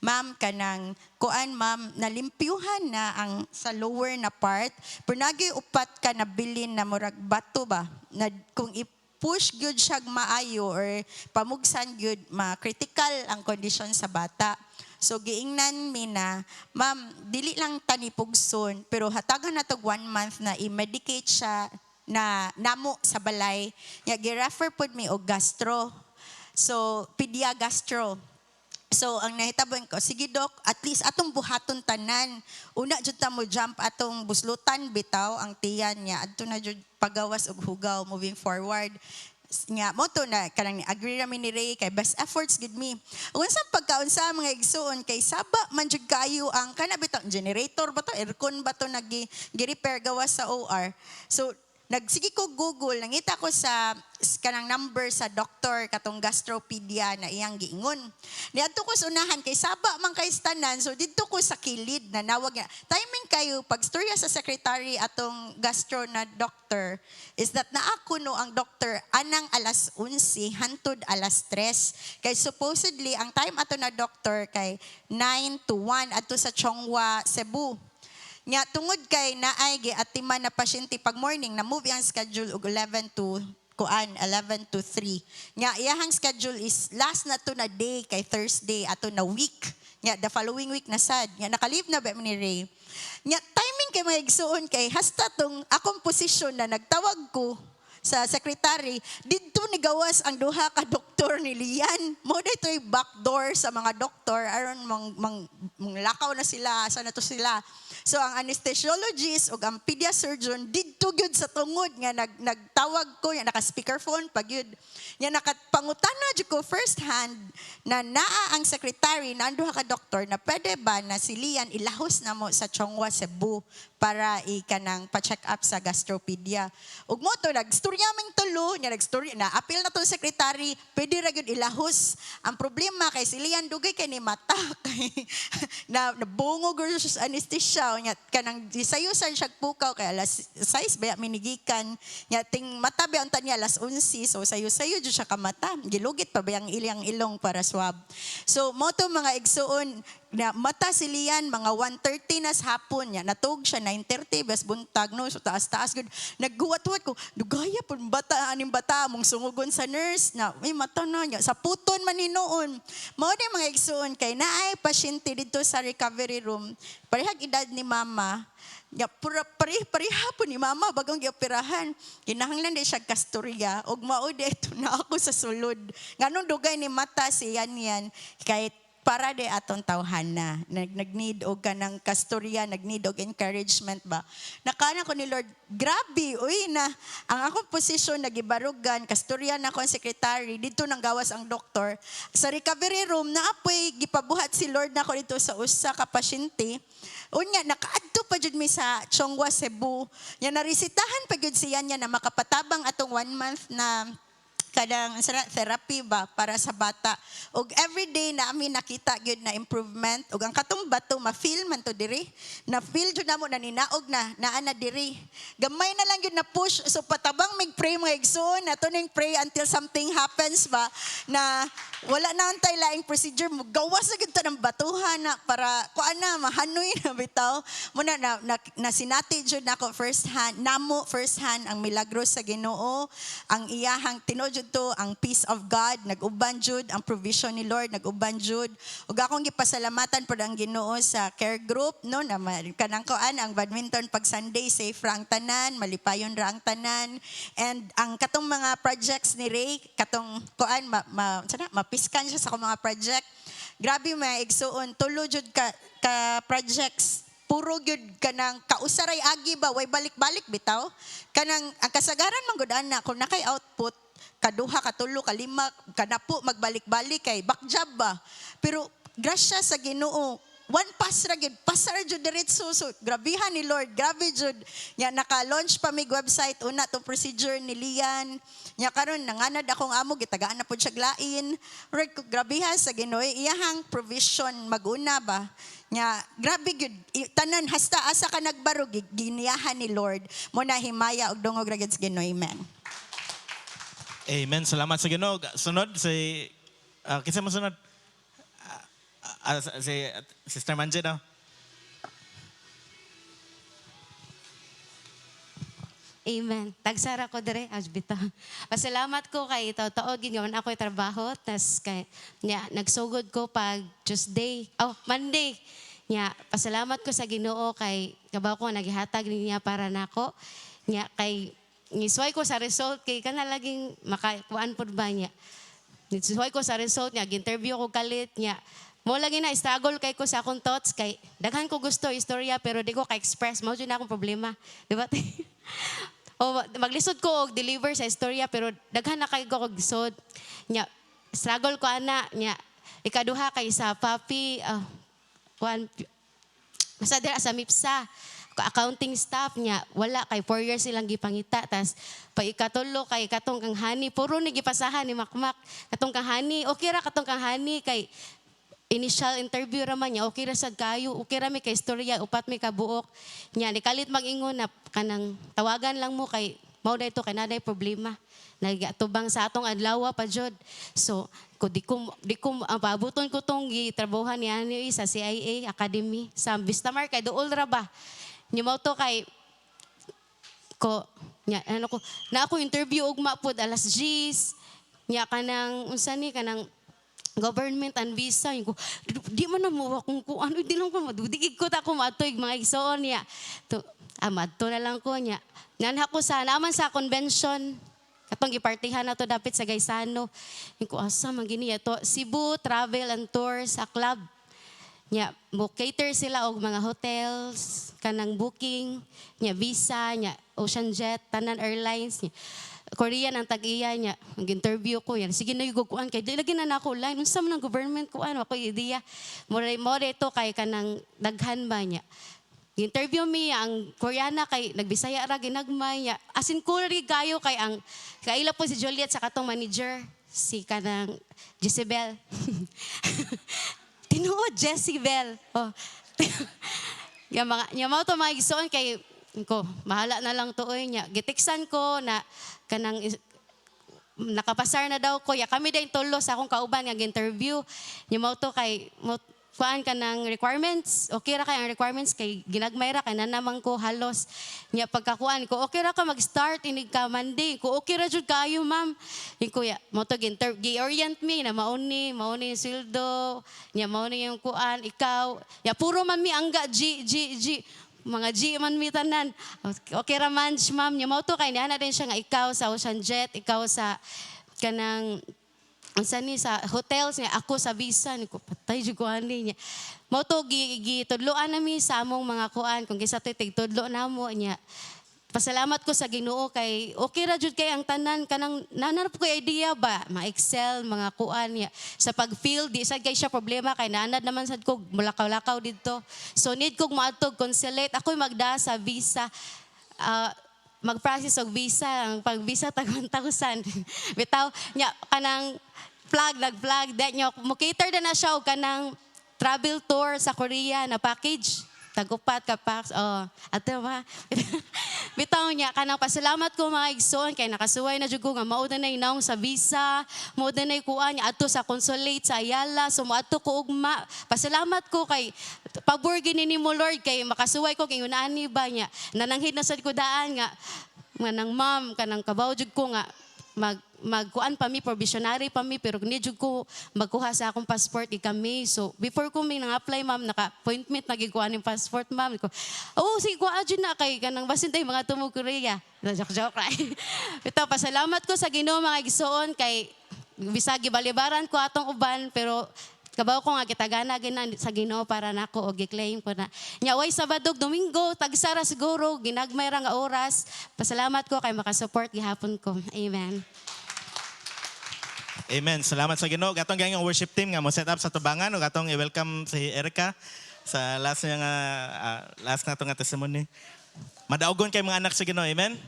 Ma'am, kanang kuan ma'am, nalimpyuhan na ang sa lower na part, pero nagi upat ka na bilin na murag bato ba, na kung i-push gyud siya maayo or pamugsan gyud, ma-critical ang kondisyon sa bata. So giingnan mi na, ma'am, dili lang tani pugson, pero hatagan na to 1 month na i-medicate siya na namo sa balay. Ya gi-refer pud mi og gastro. So pedia gastro. So ang nahitabon ko, sige dok, at least atong buhaton tanan. Una jud ta mo jump atong buslutan bitaw ang tiyan niya. Adto na jud pagawas og hugaw moving forward. Nga mo to na kanang agree ra mi ni Ray kay best efforts gid mi. Unsa pagkaunsa mga igsuon kay saba man jud kayo ang kana bitaw generator ba to, aircon ba to gi-repair gawas sa OR. So nagsige ko Google, nangita ko sa kanang number sa doktor katong gastropedia na iyang giingon. Niadto ko sa unahan kay saba man kay tanan, so didto ko sa kilid na nawag niya. Timing kayo pag storya sa secretary atong gastro na doctor is that naako no ang doctor anang alas 11 hantod alas 3 kay supposedly ang time ato na doctor kay 9 to 1 adto sa Chongwa, Cebu. Nya tungod kay naay giatiman na pasyente pag morning na move ang schedule og 11 to 3. Nya iyahang schedule is last na to na day kay Thursday ato na week. Nya the following week na sad. Nya nakalive na ba ni Ray. Nya timing kay maigsuon kay hasta tong akong posisyon na nagtawag ko sa secretary, dito ni gawas ang duha ka doktor ni Lian. Mo dito'y backdoor sa mga doktor, aron lakaw na sila, sana to sila. So ang anesthesiologist o ang pedia surgeon, dito gyud sa tungod nga nagtawag ko, nga naka-speakerphone pag yun. Nga nakapangutana jud ko first hand na naa ang secretary, na ang duha ka doktor, na pwede ba na si Lian ilahos na mo sa Chongwa, Cebu para ikanang pa-check up sa gastropedia. Ug mo to nagstorya ming tulo, nya nagstorya na apil na tong secretary, pwede ra gyud ilahos. Ang problema kay si Lian dugay kay ni mata kay na bungog gyud sa anesthesia nya kanang disayusan siya pukaw kay alas 6 baya minigikan nya ting mata ba unta niya alas 11, so sayo-sayo jud siya ka mata. Gilugit pa ba ang ilyang ilong para swab. So mo to mga igsuon na mata si Lian mga 1:30 na sa hapon niya natug siya 9:30 bes buntag no, so taas gud nagguwat-wat ko dugaya pud bata aning bata mong sungugon sa nurse na may mata na niya sa puton man ni noon. Mao di mga igsuon kay naay pasyente dito sa recovery room parehag edad ni mama. Ya pareha po ni mama bagong gioperahan. Kinahanglan di siya kasturya og mao di ito na ako sa sulod. Nganong dugay ni mata si yan kay para de atong tawhana. Nag-need og kanang kasturya, nag-need og encouragement ba. Nakana ko ni Lord, grabe, uy na, ang akong posisyon nagibarugan, kasturya na ko ang secretary, dito nang gawas ang doktor. Sa recovery room, naapoy, gipabuhat si Lord na ko dito sa usa ka pasyente. Unya, nakaadto pa jud mi sa Chongwa, Cebu. Nya narisitahan pa jud siya niya na makapatabang atong 1 month na kadang therapy ba para sa bata. Ug everyday na amin nakita gyud na improvement ug ang katong bato ma-feel man to diri. Na feel jud namo na ninaog naa na diri. Gamay na lang gyud na push so patabang mig pray mga igsoon ato ning pray until something happens ba na wala na antay laing procedure mo gawas na gyud ta ng batuhan na para kuan na mahanoy na bitaw. Muna na sinati jud nako first hand ang milagros sa Ginoo, ang iyahang tinuod to ang peace of God, nag-uban jud ang provision ni Lord, nag-uban jud. Ug akong gipasalamatan pod ang Ginoo sa care group no na kanang kuan ang badminton pag Sunday safe ra ang tanan, malipayon ra ang tanan. And ang katong mga projects ni Ray, katong kuan mapiskan siya sa akong mga project. Grabe mga igsuon, tulo jud ka projects puro gyud kanang kausaray agi ba way balik-balik bitaw kanang ang kasagaran man gud ana kung nakay output kaduha katulo kalima kanapo magbalik-balik kay backjob ba pero grasya sa Ginoo one pass ra gyud pasar jud diretso so grabihan ni Lord grabe jud nya naka-launch pa mig website una to procedure ni Lian nya karon nanganad akong amo gitagaan na pud siya glain right grabihan sa Ginoo iyahang provision maguna ba nya grabe gyud tanan hasta asa ka nagbarog giniyahan ni Lord mo na himaya og dungog ra gyud sa Ginoo amen. Amen. Salamat sa Ginoo. Sunod si kinsa mo sunod? Si Sister Manje daw. Amen. Tagsara ko dire Asbita. Pasalamat ko kay taod gingawan ako trabaho tas kay nya nagsugod ko pag Monday. Nya pasalamat ko sa Ginoo kay kabaw ko nagihatag niya para nako. Nya kay nisway ko sa result kay kana laging makakuan pod ba niya. Nisway ko sa result niya, interview ko kalit niya. Mo lagi na struggle kay ko sa akong thoughts kay daghan ko gusto istorya pero di ko ka-express mao jud na akong problema. Di ba? O maglisod ko og deliver sa istorya pero daghan na kay ko og gisod. Nya struggle ko ana nya ikaduha kay sa papi basta dira sa MIPSA accounting staff niya wala kay 4 years silang gipangita tas pa ikatulo kay katong kang hani puro ni gipasahan ni Makmak katong kang hani okay ra katong kang hani kay initial interview ra man niya okay ra sad kayo okay ra mi kay istorya upat mi kabuok nya ni kalit mag-ingon na kanang tawagan lang mo kay mao dayto kay naday problema nagatubang sa atong adlaw pa jud so ko di ko paabuton ko tong gitrabahohan ni ani sa CIA Academy sa Vistamar kay duol ra ba nya mao to kay ko nya ano ko na ako interview ug mapud alas 10 nya kanang unsa ni kanang government and visa yung ko di man na mo akong kuan di lang ko madudig ko ta ko matoy mga igsoon niya to amadto na lang ko niya nanha ko sa naman sa convention katong gipartihan na to dapit sa Gaisano yung ko asa man gini to Cebu Travel and Tours sa club nya mo cater sila og mga hotels kanang booking nya visa nya Ocean Jet Tanan Airlines nya Korean ang tag-iya niya. Mag-interview ko yan. Sige na yung kuan kay lagi na nako line. Unsa man ang government kuan ako idea. More ito kay kanang daghan ba niya. Interview mi ang Koreana kay nagbisaya ra ginagmay niya. Asin ko ri gayo kay ang kaila po si Juliet sa katong manager si kanang Jezebel. Tinuod Jezebel. Oh. Yung mga to mga igsoon kay ko mahala na lang tuoy niya. Gitiksan ko na kanang nakapasar na daw ko ya kami din tulo sa akong kauban nga interview nya mao to kay kuan ka ng requirements okay ra kay ang requirements kay ginagmay ra kay nanamang ko halos nya pagkakuan ko okay ra ka mag-start inig ka Monday ko okay ra jud kayo ma'am ni kuya mo to gi-orient me na mauni yung sweldo nya mauni yung kuan ikaw ya puro man mi angga G mga G man mi tanan. Okay ra man, ma'am. Nya mao to kay niana din siya nga ikaw sa Ocean Jet, ikaw sa kanang unsa ni sa hotels niya, ako sa visa ni ko patay jud ko ani niya. Mao to gitudloan nami sa among mga kuan kung gisa tudlo namo niya. Pasalamat ko sa Ginoo kay okay ra jud kay ang tanan kanang nanarap ko idea ba ma-excel mga kuan niya sa pag-field di sad kay siya problema kay naanad naman sad ko mulakaw-lakaw didto so need kog maadtog consulate ako'y magda sa visa mag-process og visa, ang pag-visa tag 1,000. Bitaw nya kanang nag-flag that nyo mo cater na siya og kanang travel tour sa Korea na package. Tagupat ka packs. Oh, ato ba? Bitaw niya kanang pasalamat ko mga igsoon kay nakasuway na jud ko nga mao na inaong sa visa, mao na kuan niya adto sa consulate sa Ayala, so moadto ko ugma. Pasalamat ko kay pabor gini nimo Lord kay makasuway ko kay unani ba niya. Nananghid na sad ko daan nga manang ma'am kanang kabaw jud ko nga magkuan pa mi provisionary pa mi pero ni jud ko magkuha sa akong passport kami. So before ko mi nang apply ma'am naka appointment nagikuha ning passport ma'am ko. Oh sige kuha jud na kay kanang basin tay mga tumog Korea. Joke ra. Ito pasalamat ko sa Ginoo mga igsoon kay bisag gibalibaran ko atong uban pero kabaw ko nga kitagana ginan sa Ginoo para nako og gi-claim ko na. Nya way Sabado, Domingo, tagsara siguro ginagmay ra nga oras. Pasalamat ko kay makasupport gihapon ko. Amen. Amen. Salamat sa Ginoo. Gatong gayong worship team nga mo set up sa tubangan ug atong i-welcome si Erica sa last niya nga last na to nga testimony. Madaogon kay mga anak sa Ginoo. Amen.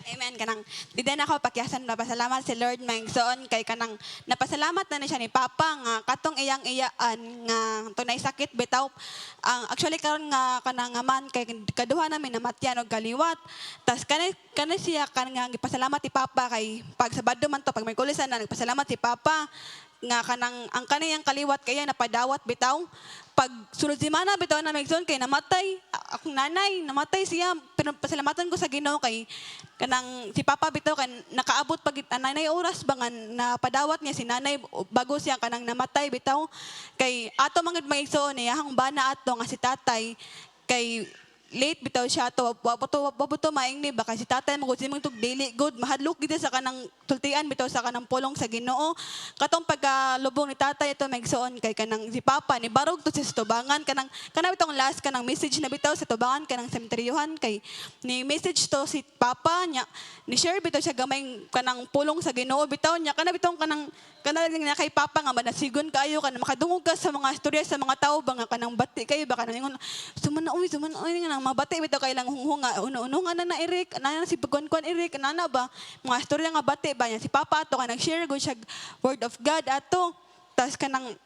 Amen. Kanang di din ako pakyasan na pasalamat si Lord Mangsoon kay kanang napasalamat na siya ni Papa nga katong iyang iyaan nga tunay sakit bitaw. Actually karon nga kanang man kay kaduha namin namatyan og kaliwat. Tas kanay siya kanang gipasalamat ni Papa kay pag Sabado man to pag may kulisan na nagpasalamat si Papa nga kanang ang kaniyang kaliwat kaya napadawat bitaw. Pag sunod semana bitaw na Mangsoon kay namatay akong nanay, namatay siya pero pasalamatan ko sa Ginoo kay kanang si Papa bitaw kan nakaabot pag nanay oras bangan napadawat niya si nanay bago siya kanang namatay bitaw kay ato mga Mangsoon niya hang bana ato nga si tatay kay late bitaw siya to wabuto maing ni baka si tatay magud simong tug daily good mahadlok gid sa kanang tultian bitaw sa kanang pulong sa Ginoo katong pagkalubong ni tatay ito Mangsoon kay kanang si Papa ni barog to sa tubangan kanang bitong last kanang message na bitaw sa tubangan kanang sementeryohan kay ni message to si Papa nya ni share bitaw siya gamay kanang pulong sa Ginoo bitaw nya bitong kanang na kay Papa nga manasigon kayo kanang makadungog ka sa mga istorya sa mga tao ba nga kanang bati kayo baka nang sumana uy nga mabati bitaw kay lang hunghunga uno nga na Eric na si pagkuan Eric nana ba mga istorya nga bati ba niya si Papa ato ka nag-share gud siya word of God ato tas kanang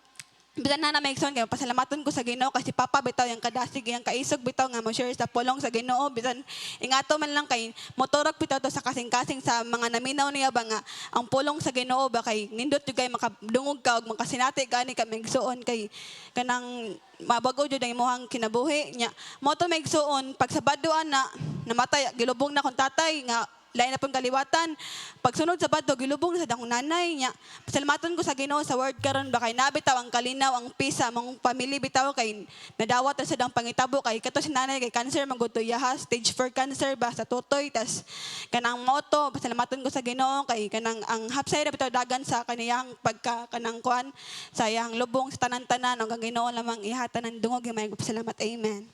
bisan na Mangsoon kay pasalamaton ko sa Ginoo kasi Papa bitaw yung kadasig yung kaisog bitaw nga mo share sa pulong sa Ginoo bisan ingato man lang kay motorok bitaw to sa kasing-kasing sa mga naminaw niya ba nga ang pulong sa Ginoo ba kay nindot jud kay makadungog ka ug makasinati gani ka Mangsoon kay kanang mabago jud ang imong kinabuhi nya mo to Mangsoon pag Sabado na namatay gilubong na kong tatay nga lain na pong kaliwatan. Pagsunod sa Sabado, gilubong na sa dakong nanay niya. Pasalamaton ko sa Ginoo sa word karon ba kay nabitaw ang kalinaw, ang pisa, mong pamilya bitaw kay nadawat na sa dang pangitabo kay kato si nanay kay cancer magutuyaha, stage 4 cancer ba sa tutoy tas kanang moto, pasalamaton ko sa Ginoo kay kanang ang hapsay bitaw dagan sa kaniyang pagka kanang kuan sa iyang lubong sa tanan-tanan ang Ginoo lamang ihatan ng dungog may pasalamat. Amen.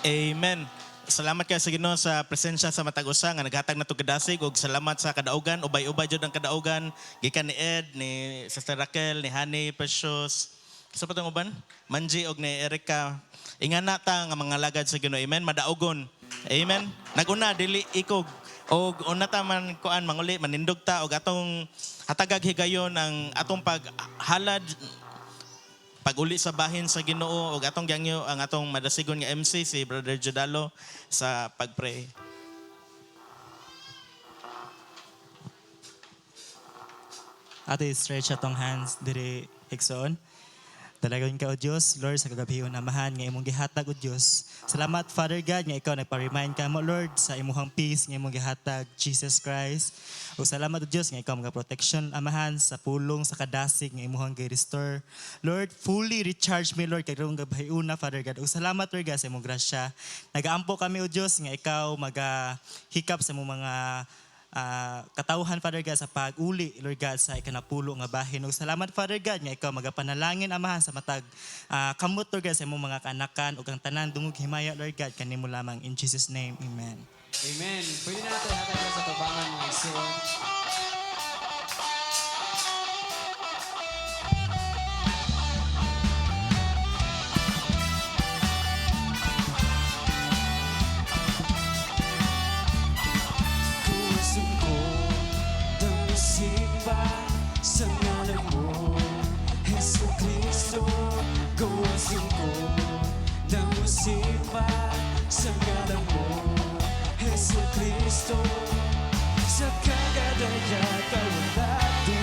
Amen. Salamat kayo sa Ginoo sa presensya sa matag usa nga naghatag nato kadasig ug salamat sa kadaugan ubay-ubay jud ang kadaugan gikan ni Ed ni Sister Raquel ni Honey Precious sa patong uban Manji og ni Erica ingana ta nga mga lagad sa Ginoo. Amen. Madaogon. Amen. Naguna dili ikog og una ta man kuan manguli manindog ta og atong hatagag higayon ang atong paghalad pag-uli sa bahin sa Ginoo ug atong gyangyo ang atong madasigon nga MC si Brother Jodalo sa pagpray. Ato stretch atong hands diri igsoon. Dalagon ka o Diyos, Lord, sa kagabihon amahan nga imong gihatag o Diyos. Salamat, Father God, nga ikaw nagpa-remind ka mo, Lord, sa imuhang peace nga imong gihatag, Jesus Christ. O salamat o Diyos nga ikaw mga protection amahan sa pulong, sa kadasig nga imuhang gi-restore. Lord, fully recharge me, Lord, kay karong gabahayuna, Father God. O salamat, Lord God, sa imong grasya. Nagaampo kami o Diyos nga ikaw maghikap sa imong mga katauhan, Father God, sa pag-uli, Lord God, sa ikanapulo nga bahin. O salamat, Father God, nga ikaw magapanalangin amahan sa matag kamot, Lord God, sa imong mga kanakan o kang tanan dungog himaya, Lord God, kanimo lamang. In Jesus' name, Amen. Amen. Pwede natin hatag sa tabangan mga igsoon. singko ng musipa sa ngalan mo, Jesu Cristo. Sa kagadaya kawalado,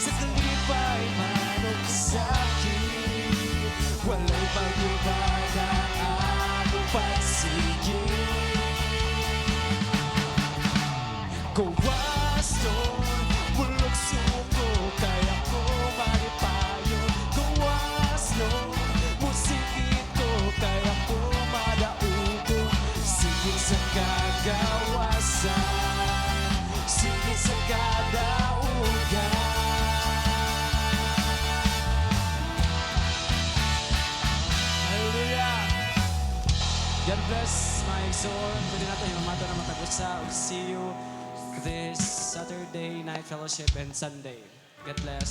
sa kalipay manok sa'kin, walay pag-ibada ang pagsiging. Kawasto, bulok suko, kaya ko maripayo. Kawasto, musikit ko, kaya ko madaugo. Sige sa kagawasan, sige sa kadaugan. Hallelujah! God bless my soul. Pwede natin yung mata na matagusa. We'll see you this Saturday night fellowship and Sunday. God bless.